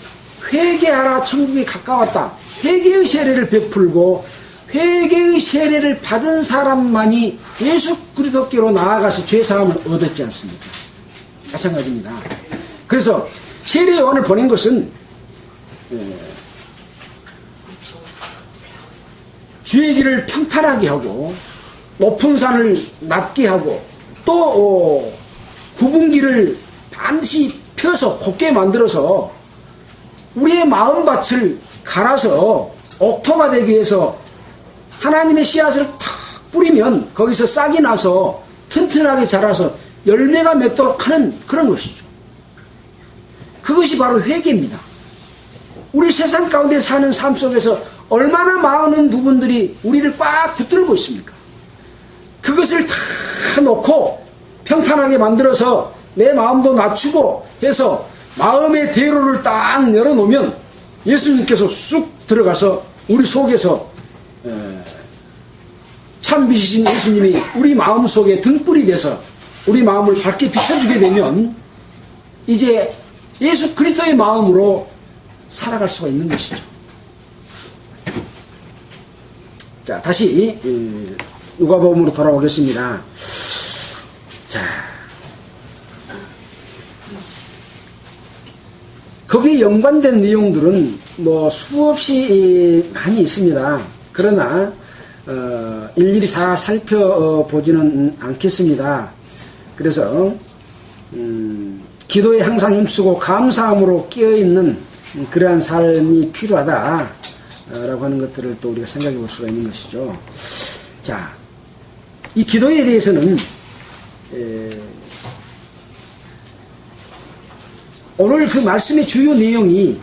회개하라 천국이 가까웠다. 회개의 세례를 베풀고 회개의 세례를 받은 사람만이 예수 그리스도께로 나아가서 죄사함을 얻었지 않습니까? 마찬가지입니다. 그래서 세례 요한을 보낸 것은 주의 길을 평탄하게 하고 높은 산을 낮게 하고 또 굽은 길을 반드시 펴서 곱게 만들어서 우리의 마음밭을 갈아서 옥토가 되기 위해서 하나님의 씨앗을 탁 뿌리면 거기서 싹이 나서 튼튼하게 자라서 열매가 맺도록 하는 그런 것이죠. 그것이 바로 회개입니다. 우리 세상 가운데 사는 삶 속에서 얼마나 많은 부분들이 우리를 꽉 붙들고 있습니까? 그것을 다 놓고 평탄하게 만들어서 내 마음도 낮추고 해서 마음의 대로를 딱 열어놓으면 예수님께서 쑥 들어가서 우리 속에서 참빛이신 예수님이 우리 마음 속에 등불이 돼서 우리 마음을 밝게 비춰주게 되면 이제 예수 그리스도의 마음으로 살아갈 수가 있는 것이죠. 자, 다시 누가복음으로 돌아오겠습니다. 자, 거기에 연관된 내용들은 뭐 수없이 많이 있습니다. 그러나 일일이 다 살펴보지는 않겠습니다. 그래서 기도에 항상 힘쓰고 감사함으로 깨어있는 그러한 삶이 필요하다라고 하는 것들을 또 우리가 생각해 볼 수가 있는 것이죠. 자, 이 기도에 대해서는 오늘 그 말씀의 주요 내용이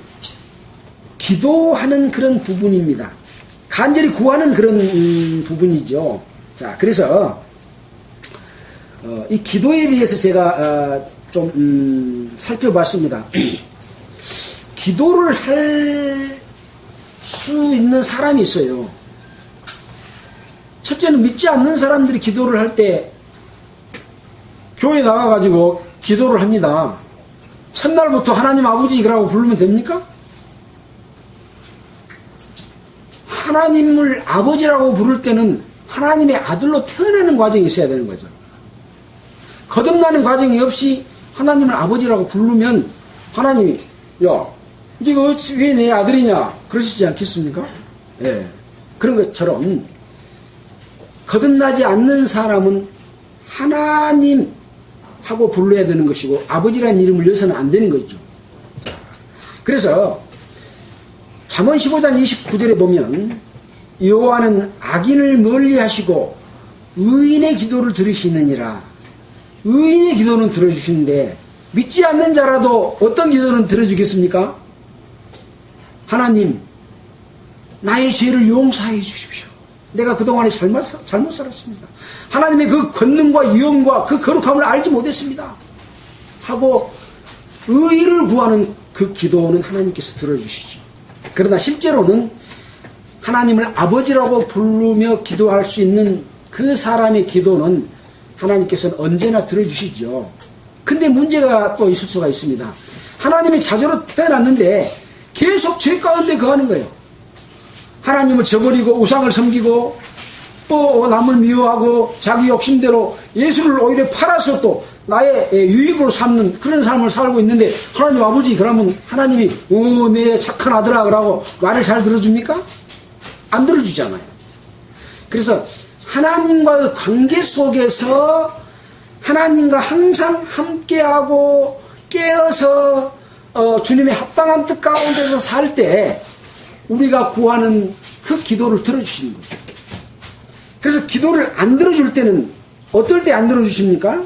기도하는 그런 부분입니다. 간절히 구하는 그런 부분이죠. 자, 그래서 이 기도에 대해서 제가 좀 살펴봤습니다. 기도를 할 수 있는 사람이 있어요. 첫째는 믿지 않는 사람들이 기도를 할 때 교회 나가가지고 기도를 합니다. 첫날부터 하나님 아버지라고 부르면 됩니까? 하나님을 아버지라고 부를 때는 하나님의 아들로 태어나는 과정이 있어야 되는 거죠. 거듭나는 과정이 없이 하나님을 아버지라고 부르면 하나님이 야, 네가 왜 내 아들이냐 그러시지 않겠습니까? 예. 그런 것처럼 거듭나지 않는 사람은 하나님 하고 불러야 되는 것이고 아버지라는 이름을 여서는 안 되는 거죠. 그래서 잠언 15장 29절에 보면 여호와는 악인을 멀리하시고 의인의 기도를 들으시느니라. 의인의 기도는 들어주시는데 믿지 않는 자라도 어떤 기도는 들어주겠습니까? 하나님, 나의 죄를 용서해 주십시오. 내가 그동안에 잘못 살았습니다. 하나님의 그 권능과 위엄과 그 거룩함을 알지 못했습니다. 하고 의를 구하는 그 기도는 하나님께서 들어주시죠. 그러나 실제로는 하나님을 아버지라고 부르며 기도할 수 있는 그 사람의 기도는 하나님께서는 언제나 들어주시죠. 근데 문제가 또 있을 수가 있습니다. 하나님의 자녀로 태어났는데 계속 죄 가운데 거하는 거예요. 하나님을 저버리고 우상을 섬기고 또 남을 미워하고 자기 욕심대로 예수를 오히려 팔아서 또 나의 유익으로 삼는 그런 삶을 살고 있는데 하나님 아버지 그러면 하나님이 내 착한 아들아 그러고 말을 잘 들어줍니까? 안 들어주잖아요. 그래서 하나님과의 관계 속에서 하나님과 항상 함께하고 깨어서 주님의 합당한 뜻 가운데서 살 때 우리가 구하는 그 기도를 들어주시는 거죠. 그래서 기도를 안 들어줄 때는 어떨 때 안 들어주십니까?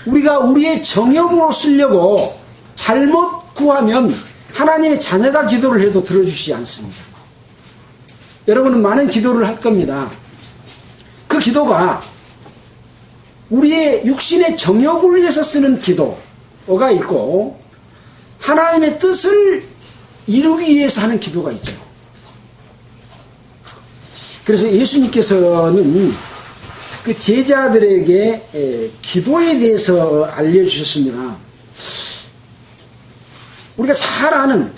우리가 우리의 정욕으로 쓰려고 잘못 구하면 하나님의 자녀가 기도를 해도 들어주시지 않습니다. 여러분은 많은 기도를 할 겁니다. 그 기도가 우리의 육신의 정욕을 위해서 쓰는 기도가 있고 하나님의 뜻을 이루기 위해서 하는 기도가 있죠. 그래서 예수님께서는 그 제자들에게 기도에 대해서 알려주셨습니다. 우리가 잘 아는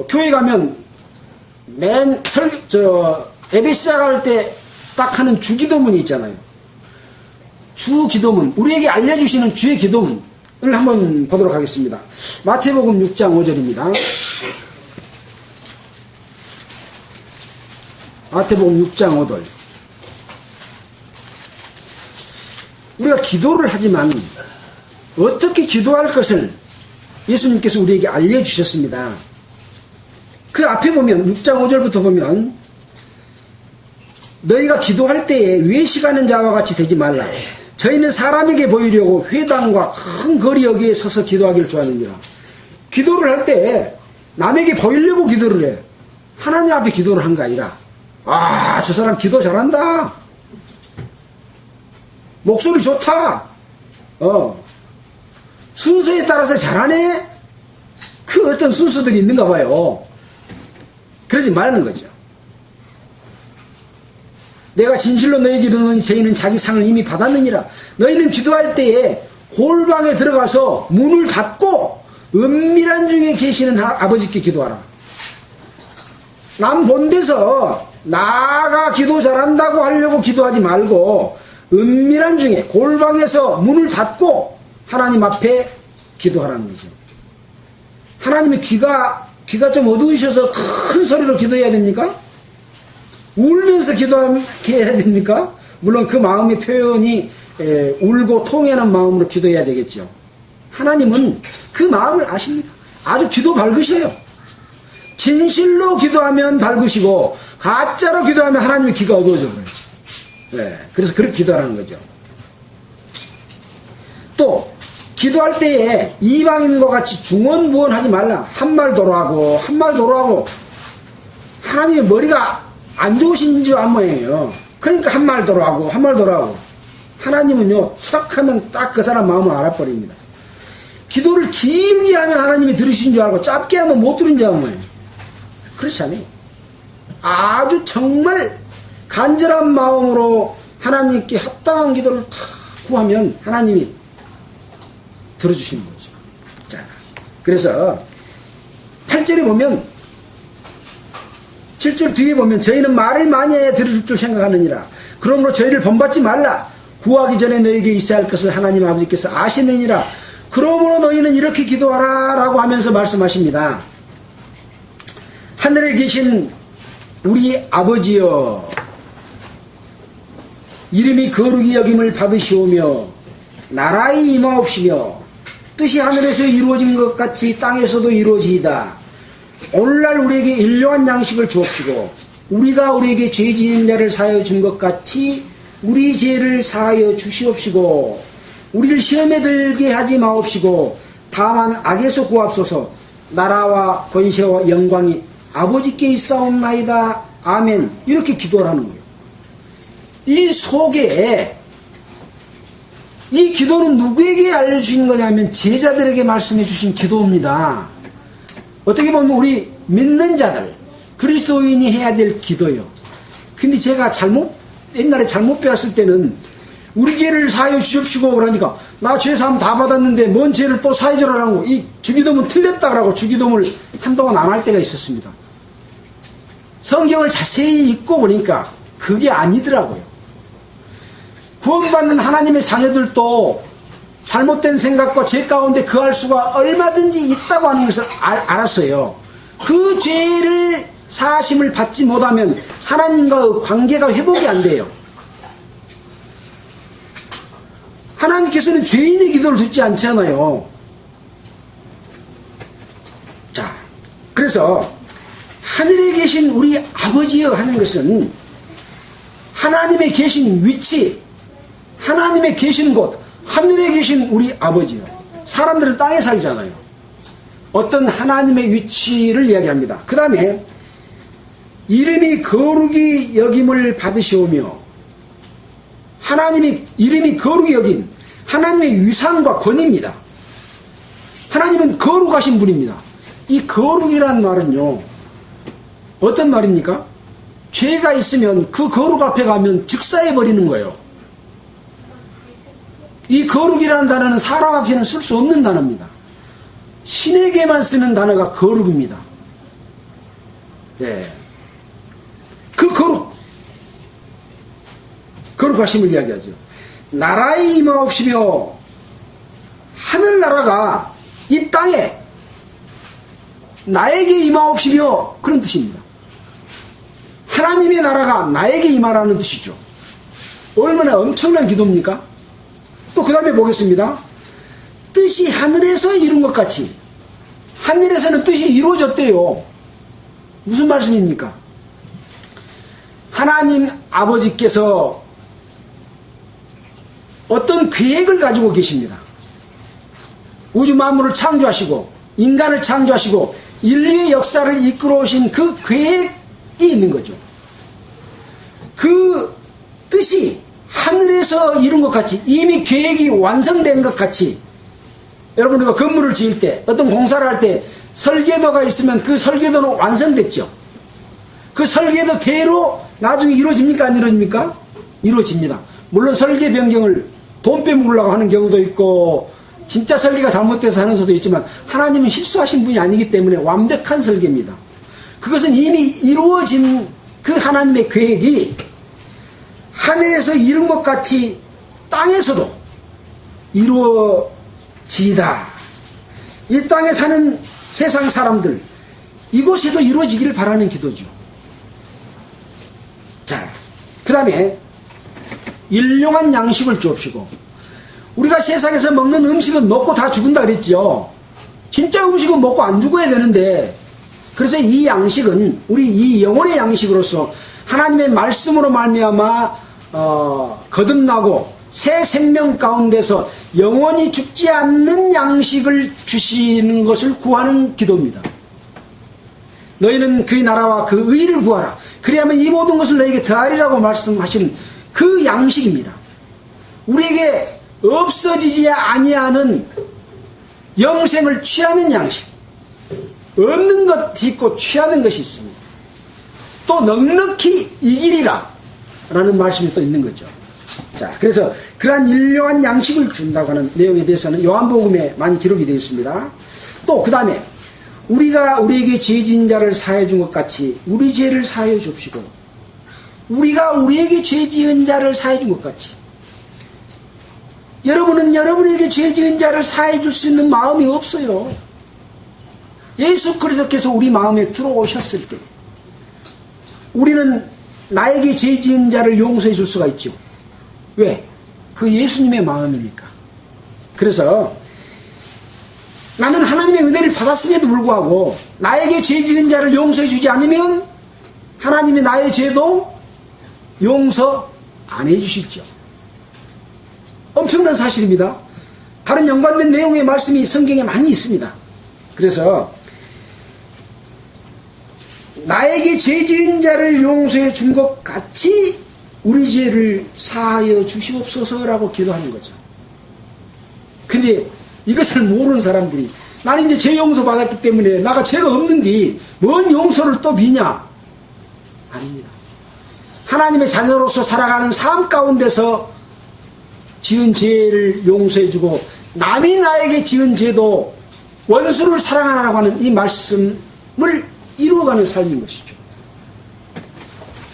교회 가면 예배 시작할 때 딱 하는 주기도문이 있잖아요. 주기도문, 우리에게 알려주시는 주의 기도문을 한번 보도록 하겠습니다. 마태복음 6장 5절입니다. 마태복음 6장 5절. 우리가 기도를 하지만 어떻게 기도할 것을 예수님께서 우리에게 알려주셨습니다. 그 앞에 보면 6장 5절부터 보면 너희가 기도할 때에 외식하는 자와 같이 되지 말라. 저희는 사람에게 보이려고 회당과 큰 거리 여기에 서서 기도하기를 좋아하느니라. 기도를 할 때 남에게 보이려고 기도를 해. 하나님 앞에 기도를 한 거 아니라 저 사람 기도 잘한다. 목소리 좋다. 순서에 따라서 잘하네. 그 어떤 순서들이 있는가 봐요. 그러지 말라는 거죠. 내가 진실로 너희에게 이르노니 저희는 자기 상을 이미 받았느니라. 너희는 기도할 때에 골방에 들어가서 문을 닫고 은밀한 중에 계시는 아버지께 기도하라. 남 본 데서 나가 기도 잘한다고 하려고 기도하지 말고 은밀한 중에 골방에서 문을 닫고 하나님 앞에 기도하라는 거죠. 하나님의 귀가 좀 어두우셔서 큰 소리로 기도해야 됩니까? 울면서 기도해야 됩니까? 물론 그 마음의 표현이 울고 통하는 마음으로 기도해야 되겠죠. 하나님은 그 마음을 아십니다. 아주 기도 밝으셔요. 진실로 기도하면 밝으시고 가짜로 기도하면 하나님의 귀가 어두워져 버려요. 그래서 그렇게 기도하라는 거죠. 또 기도할 때에 이방인과 같이 중언부언하지 말라. 한 말 도로하고 한 말 도로하고. 하나님의 머리가 안 좋으신 줄 안 모양이에요. 그러니까 한 말 도로하고 한 말 도로하고. 하나님은요 척하면 딱 그 사람 마음을 알아버립니다. 기도를 길게 하면 하나님이 들으신 줄 알고 짧게 하면 못 들은 줄 아는 거예요. 그렇지 않아요. 아주 정말 간절한 마음으로 하나님께 합당한 기도를 다 구하면 하나님이 들어주시는 거죠. 자, 그래서 8절에 보면 7절 뒤에 보면 저희는 말을 많이 해야 들을 줄 생각하느니라. 그러므로 저희를 본받지 말라. 구하기 전에 너에게 있어야 할 것을 하나님 아버지께서 아시느니라. 그러므로 너희는 이렇게 기도하라 라고 하면서 말씀하십니다. 하늘에 계신 우리 아버지여, 이름이 거룩히 여김을 받으시오며 나라의 임하옵시며 뜻이 하늘에서 이루어진 것 같이 땅에서도 이루어지이다. 오늘날 우리에게 일용할 양식을 주옵시고 우리가 우리에게 죄 지은 자를 사하여 준 것 같이 우리 죄를 사하여 주시옵시고 우리를 시험에 들게 하지 마옵시고 다만 악에서 구하옵소서. 나라와 권세와 영광이 아버지께 있사옵나이다. 아멘. 이렇게 기도하는 거예요. 이 속에 이 기도는 누구에게 알려주신 거냐면 제자들에게 말씀해 주신 기도입니다. 어떻게 보면 우리 믿는 자들, 그리스도인이 해야 될 기도요. 근데 제가 옛날에 잘못 배웠을 때는 우리 죄를 사하여 주십시고 그러니까 나 죄 사함 다 받았는데 뭔 죄를 또 사해 주라고 이 주기도문 틀렸다 그러고 주기도문을 한동안 안 할 때가 있었습니다. 성경을 자세히 읽고 보니까 그게 아니더라고요. 구원받는 하나님의 자녀들도 잘못된 생각과 죄 가운데 거할 수가 얼마든지 있다고 하는 것을 알았어요. 그 죄를 사하심을 받지 못하면 하나님과의 관계가 회복이 안 돼요. 하나님께서는 죄인의 기도를 듣지 않잖아요. 자, 그래서 하늘에 계신 우리 아버지여 하는 것은 하나님의 계신 위치, 하나님의 계신 곳, 하늘에 계신 우리 아버지요. 사람들은 땅에 살잖아요. 어떤 하나님의 위치를 이야기합니다. 그 다음에 이름이 거룩이 여김을 받으시오며, 하나님이 이름이 거룩이 여긴 하나님의 위상과 권위입니다. 하나님은 거룩하신 분입니다. 이 거룩이란 말은요, 어떤 말입니까? 죄가 있으면 그 거룩 앞에 가면 즉사해 버리는 거예요. 이 거룩이라는 단어는 사람 앞에는 쓸 수 없는 단어입니다. 신에게만 쓰는 단어가 거룩입니다. 네. 그 거룩하심을 이야기하죠. 나라의 임하옵시며, 하늘나라가 이 땅에 나에게 임하옵시며, 그런 뜻입니다. 하나님의 나라가 나에게 임하라는 뜻이죠. 얼마나 엄청난 기도입니까? 또 그 다음에 보겠습니다. 뜻이 하늘에서 이룬 것 같이, 하늘에서는 뜻이 이루어졌대요. 무슨 말씀입니까? 하나님 아버지께서 어떤 계획을 가지고 계십니다. 우주 만물을 창조하시고 인간을 창조하시고 인류의 역사를 이끌어 오신 그 계획이 있는 거죠. 그 뜻이 하늘에서 이룬 것 같이, 이미 계획이 완성된 것 같이, 여러분 우리가 건물을 지을 때, 어떤 공사를 할 때 설계도가 있으면 그 설계도는 완성됐죠. 그 설계도대로 나중에 이루어집니까? 안 이루어집니까? 이루어집니다. 물론 설계 변경을 돈 빼먹으려고 하는 경우도 있고 진짜 설계가 잘못돼서 하는 수도 있지만, 하나님은 실수하신 분이 아니기 때문에 완벽한 설계입니다. 그것은 이미 이루어진 그 하나님의 계획이 하늘에서 이룬 것 같이 땅에서도 이루어지다. 이 땅에 사는 세상 사람들, 이곳에도 이루어지기를 바라는 기도죠. 자, 그 다음에 일용한 양식을 주옵시고, 우리가 세상에서 먹는 음식은 먹고 다 죽은다 그랬죠. 진짜 음식은 먹고 안 죽어야 되는데, 그래서 이 양식은 우리 이 영혼의 양식으로서 하나님의 말씀으로 말미암아 거듭나고 새 생명 가운데서 영원히 죽지 않는 양식을 주시는 것을 구하는 기도입니다. 너희는 그의 나라와 그 의를 구하라. 그리하면 이 모든 것을 너에게 더하리라고 말씀하신 그 양식입니다. 우리에게 없어지지 아니하는 영생을 취하는 양식. 없는 것이 있고 취하는 것이 있습니다. 또 넉넉히 이기리라 라는 말씀이 또 있는 거죠. 자, 그래서 그러한 일용한 양식을 준다고 하는 내용에 대해서는 요한복음에 많이 기록이 되어 있습니다. 또 그 다음에 우리가 우리에게 죄 지은 자를 사해 준 것 같이 우리 죄를 사해 줍시고, 우리가 우리에게 죄 지은 자를 사해 준 것 같이, 여러분은 여러분에게 죄 지은 자를 사해 줄 수 있는 마음이 없어요. 예수 그리스도께서 우리 마음에 들어오셨을 때 우리는 나에게 죄 지은 자를 용서해 줄 수가 있죠. 왜? 그 예수님의 마음이니까. 그래서 나는 하나님의 은혜를 받았음에도 불구하고 나에게 죄 지은 자를 용서해 주지 않으면 하나님이 나의 죄도 용서 안 해 주시죠. 엄청난 사실입니다. 다른 연관된 내용의 말씀이 성경에 많이 있습니다. 그래서 나에게 죄 지은 자를 용서해 준 것 같이 우리 죄를 사하여 주시옵소서라고 기도하는 거죠. 근데 이것을 모르는 사람들이, 나는 이제 죄 용서 받았기 때문에 나가 죄가 없는데 뭔 용서를 또 비냐? 아닙니다. 하나님의 자녀로서 살아가는 삶 가운데서 지은 죄를 용서해주고 남이 나에게 지은 죄도 원수를 사랑하라고 하는 이 말씀을 이루어가는 삶인 것이죠.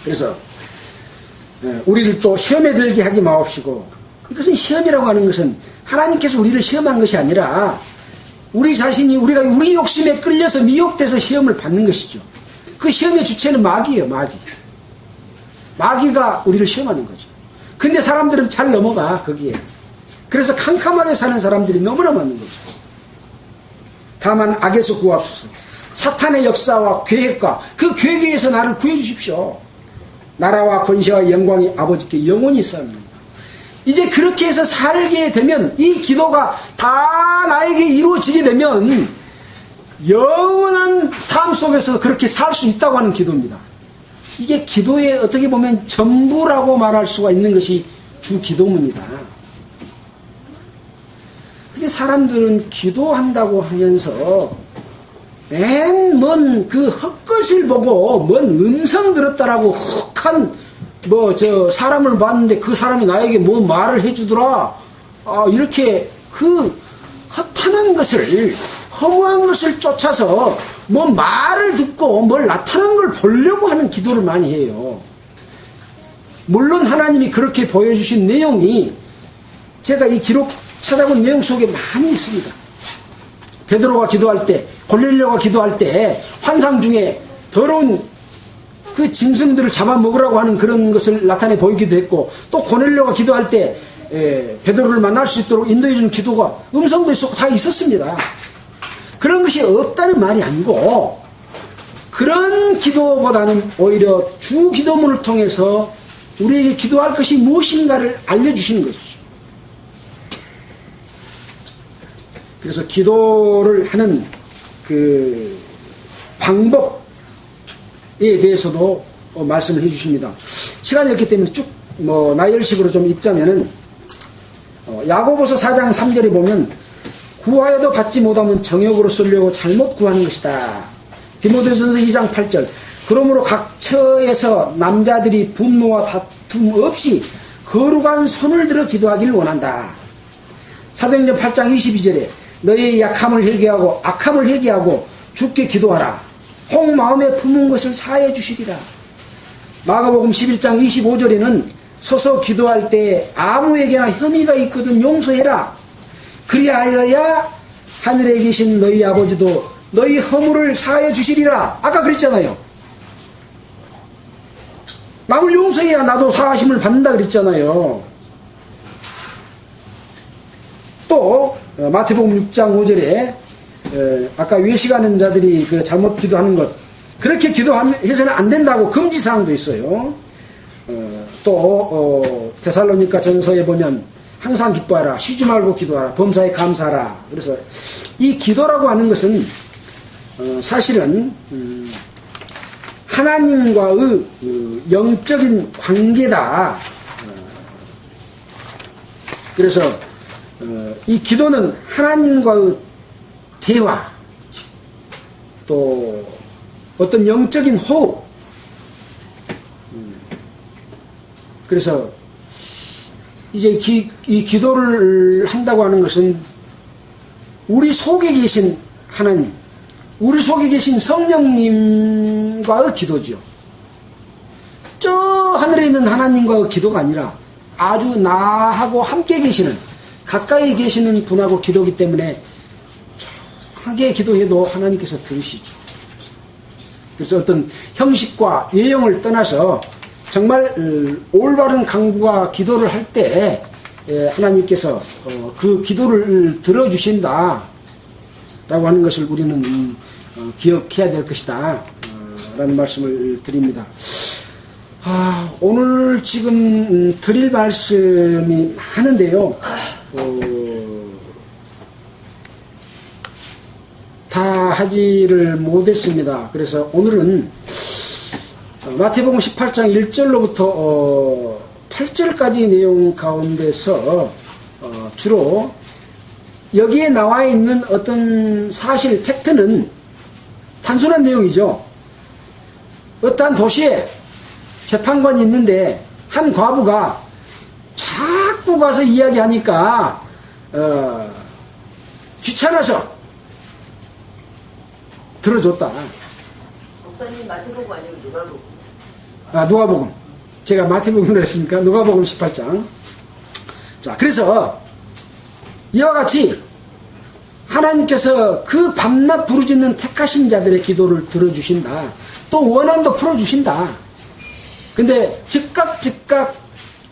그래서 우리를 또 시험에 들게 하지 마옵시고, 이것은 시험이라고 하는 것은 하나님께서 우리를 시험한 것이 아니라 우리 자신이 우리가 우리 욕심에 끌려서 미혹돼서 시험을 받는 것이죠. 그 시험의 주체는 마귀예요. 마귀가 우리를 시험하는 거죠. 근데 사람들은 잘 넘어가 거기에. 그래서 캄캄하게 사는 사람들이 너무나 많은 거죠. 다만 악에서 구하옵소서. 사탄의 역사와 계획과 그 계획에서 나를 구해주십시오. 나라와 권세와 영광이 아버지께 영원히 있사옵나이다. 이제 그렇게 해서 살게 되면, 이 기도가 다 나에게 이루어지게 되면 영원한 삶 속에서 그렇게 살 수 있다고 하는 기도입니다. 이게 기도의 어떻게 보면 전부라고 말할 수가 있는 것이 주 기도문이다. 근데 사람들은 기도한다고 하면서 맨 먼 그 헛것을 보고 먼 음성 들었다라고 헛한 사람을 봤는데 그 사람이 나에게 뭐 말을 해주더라, 이렇게 그 헛하는 것을, 허무한 것을 쫓아서 뭐 말을 듣고 뭘 나타난 걸 보려고 하는 기도를 많이 해요. 물론 하나님이 그렇게 보여주신 내용이 제가 이 기록 찾아본 내용 속에 많이 있습니다. 베드로가 기도할 때, 고넬료가 기도할 때 환상 중에 더러운 그 짐승들을 잡아먹으라고 하는 그런 것을 나타내 보이기도 했고, 또 고넬료가 기도할 때 베드로를 만날 수 있도록 인도해주는 기도가 음성도 있었고 다 있었습니다. 그런 것이 없다는 말이 아니고, 그런 기도보다는 오히려 주 기도문을 통해서 우리에게 기도할 것이 무엇인가를 알려주시는 것이죠. 그래서 기도를 하는 그 방법에 대해서도 말씀을 해주십니다. 시간이 없기 때문에 쭉 나열식으로 좀 읽자면은, 야고보서 4장 3절에 보면 구하여도 받지 못하면 정욕으로 쓰려고 잘못 구하는 것이다. 디모데전서 2장 8절 그러므로 각 처에서 남자들이 분노와 다툼 없이 거룩한 손을 들어 기도하기를 원한다. 사도행전 8장 22절에 너의 약함을 회개하고 악함을 회개하고 주께 기도하라. 혹 마음에 품은 것을 사해 주시리라. 마가복음 11장 25절에는 서서 기도할 때 아무에게나 혐의가 있거든 용서해라. 그리하여야 하늘에 계신 너희 아버지도 너희 허물을 사해 주시리라. 아까 그랬잖아요. 남을 용서해야 나도 사하심을 받는다 그랬잖아요. 또 마태복음 6장 5절에 아까 외식하는 자들이 그 잘못 기도하는 것, 그렇게 기도해서는 안 된다고 금지사항도 있어요. 또 데살로니가 전서에 보면 항상 기뻐하라, 쉬지 말고 기도하라, 범사에 감사하라. 그래서 이 기도라고 하는 것은 사실은 하나님과의 영적인 관계다. 그래서 이 기도는 하나님과의 대화, 또 어떤 영적인 호흡. 그래서 이제 이 기도를 한다고 하는 것은 우리 속에 계신 하나님, 우리 속에 계신 성령님과의 기도죠. 저 하늘에 있는 하나님과의 기도가 아니라 아주 나하고 함께 계시는, 가까이 계시는 분하고 기도이기 때문에 조용하게 기도해도 하나님께서 들으시죠. 그래서 어떤 형식과 외형을 떠나서 정말 올바른 간구와 기도를 할 때 하나님께서 그 기도를 들어주신다 라고 하는 것을 우리는 기억해야 될 것이다 라는 말씀을 드립니다. 오늘 지금 드릴 말씀이 많은데요, 다 하지를 못했습니다. 그래서 오늘은 마태복음 18장 1절로부터 8절까지 내용 가운데서 주로 여기에 나와 있는 어떤 사실, 팩트는 단순한 내용이죠. 어떠한 도시에 재판관이 있는데 한 과부가 자꾸 가서 이야기하니까 귀찮아서 들어줬다. 목사님 마태복음 아니고 누가복음? 누가복음. 제가 마태복음으로 했으니까 누가복음 18장. 자, 그래서 이와 같이 하나님께서 그 밤낮 부르짖는 택하신 자들의 기도를 들어주신다. 또 원한도 풀어주신다. 근데 즉각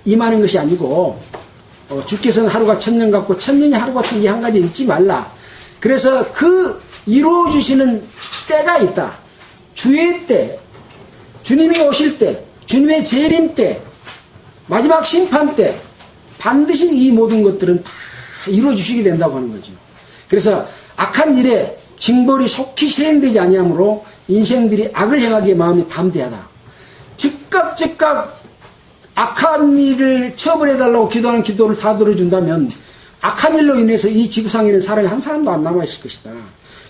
임하는 것이 아니고 주께서는 하루가 천년 같고 천년이 하루 같은 이 한 가지 잊지 말라. 그래서 그 이루어주시는 때가 있다. 주의 때, 주님이 오실 때, 주님의 재림 때, 마지막 심판 때 반드시 이 모든 것들은 다 이루어주시게 된다고 하는 거죠. 그래서 악한 일에 징벌이 속히 실행되지 아니하므로 인생들이 악을 행하기에 마음이 담대하다. 즉각 악한 일을 처벌해달라고 기도하는 기도를 다 들어준다면 악한 일로 인해서 이 지구상에는 사람이 한 사람도 안 남아있을 것이다.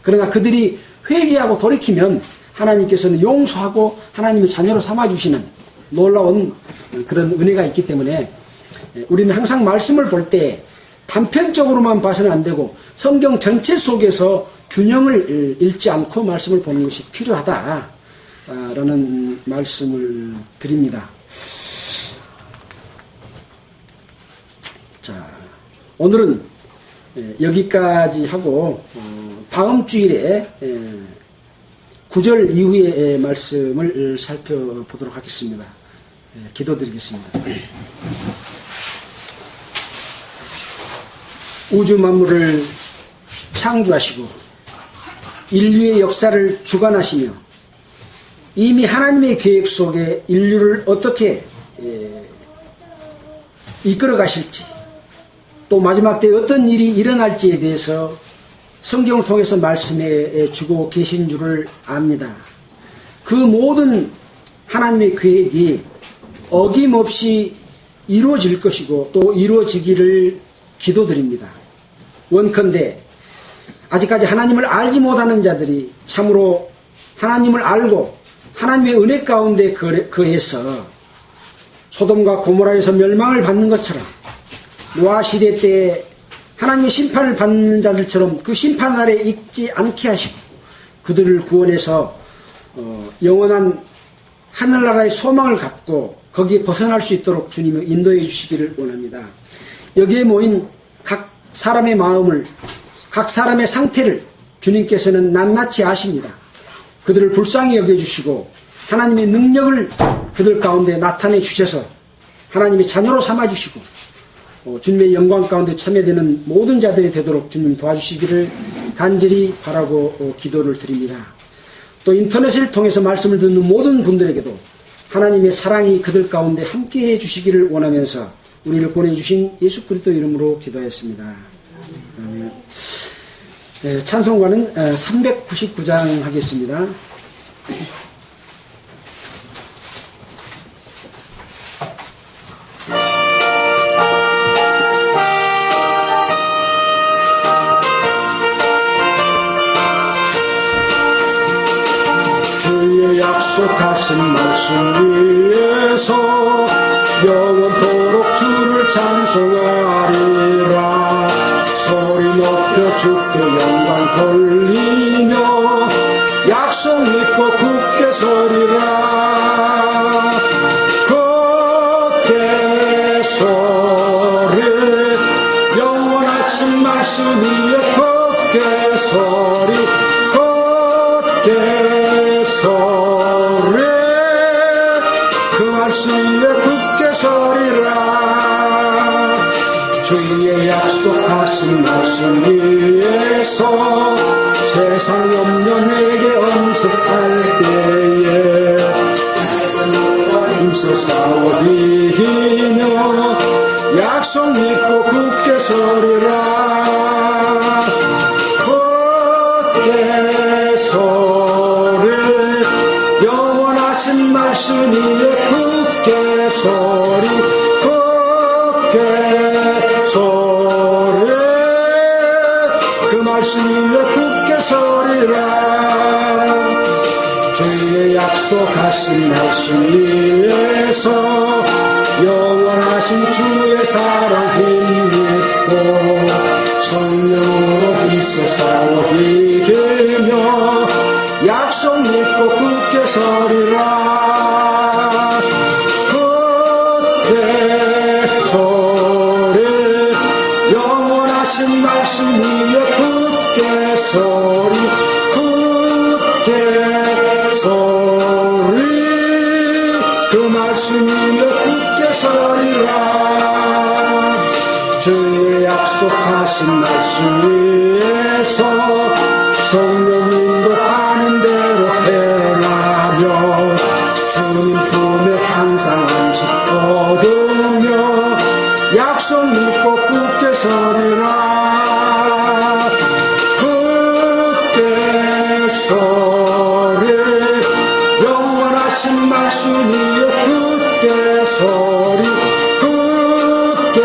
그러나 그들이 회개하고 돌이키면 하나님께서는 용서하고 하나님의 자녀로 삼아주시는 놀라운 그런 은혜가 있기 때문에 우리는 항상 말씀을 볼 때 단편적으로만 봐서는 안 되고 성경 전체 속에서 균형을 잃지 않고 말씀을 보는 것이 필요하다라는 말씀을 드립니다. 자, 오늘은 여기까지 하고 다음 주일에 9절 이후의 말씀을 살펴보도록 하겠습니다. 기도드리겠습니다. 우주 만물을 창조하시고 인류의 역사를 주관하시며 이미 하나님의 계획 속에 인류를 어떻게 이끌어 가실지 또 마지막 때 어떤 일이 일어날지에 대해서 성경을 통해서 말씀해 주고 계신 줄을 압니다. 그 모든 하나님의 계획이 어김없이 이루어질 것이고 또 이루어지기를 기도드립니다. 원컨대 아직까지 하나님을 알지 못하는 자들이 참으로 하나님을 알고 하나님의 은혜 가운데 거해서 소돔과 고모라에서 멸망을 받는 것처럼 노아 시대 때 하나님의 심판을 받는 자들처럼 그 심판 날에 잊지 않게 하시고 그들을 구원해서 영원한 하늘나라의 소망을 갖고 거기에 벗어날 수 있도록 주님이 인도해 주시기를 원합니다. 여기에 모인 각 사람의 마음을, 각 사람의 상태를 주님께서는 낱낱이 아십니다. 그들을 불쌍히 여겨주시고 하나님의 능력을 그들 가운데 나타내 주셔서 하나님의 자녀로 삼아주시고 주님의 영광 가운데 참여되는 모든 자들이 되도록 주님 도와주시기를 간절히 바라고 기도를 드립니다. 또 인터넷을 통해서 말씀을 듣는 모든 분들에게도 하나님의 사랑이 그들 가운데 함께해 주시기를 원하면서 우리를 보내주신 예수 그리스도 이름으로 기도하였습니다. 찬송가는 399장 하겠습니다. 주의 약속하신 말씀 위에서 영원토록 주를 찬송하리라. 소리 높여 주께 영광 돌리며 약속 믿고 굳게 서리라. 굳게 서리 영원하신 말씀 위에 굳게 서리 굳게 서리 그 말씀 위에 굳게 서리라. 주의 약속하신 말씀 위에서 세상 염려 내게 엄습할 때에 힘써 싸워 이기며 약속 믿고 굳게 서리라. 굳게 서리 영원하신 말씀 위에 굳게 서리 굳게 서리 그 말씀 위에 굳게 서리라. 주의 약속하신 말씀 위에서 영원하신 주의 사랑 힘입고 성령으로 힘써 싸워 이기며 약속 믿고 굳게 서리라. 말씀이여 굳게 서리라. 주의 약속하신 말씀 위에서 성령 인도하는 대로 행하며 주님 품에 항상 안식 얻으며 약속 믿고 굳게 서리라. 굳게 서리 영원하신 말씀이여 굳게 서리 굳게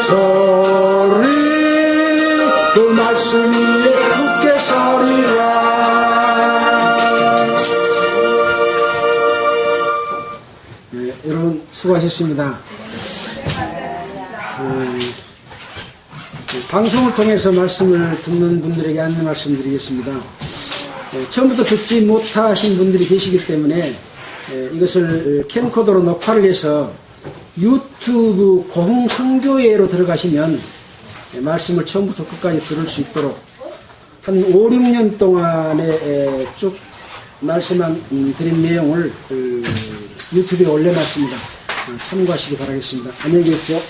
서리 그 말씀 위에 굳게 서리라. 네, 여러분 수고하셨습니다. 방송을 통해서 말씀을 듣는 분들에게 안내 말씀드리겠습니다. 처음부터 듣지 못하신 분들이 계시기 때문에 이것을 캠코더로 녹화를 해서 유튜브 고흥선교회로 들어가시면 말씀을 처음부터 끝까지 들을 수 있도록 한 5, 6년 동안에 쭉 말씀한 드린 내용을 유튜브에 올려놨습니다. 참고하시기 바라겠습니다. 안녕히 계십시오.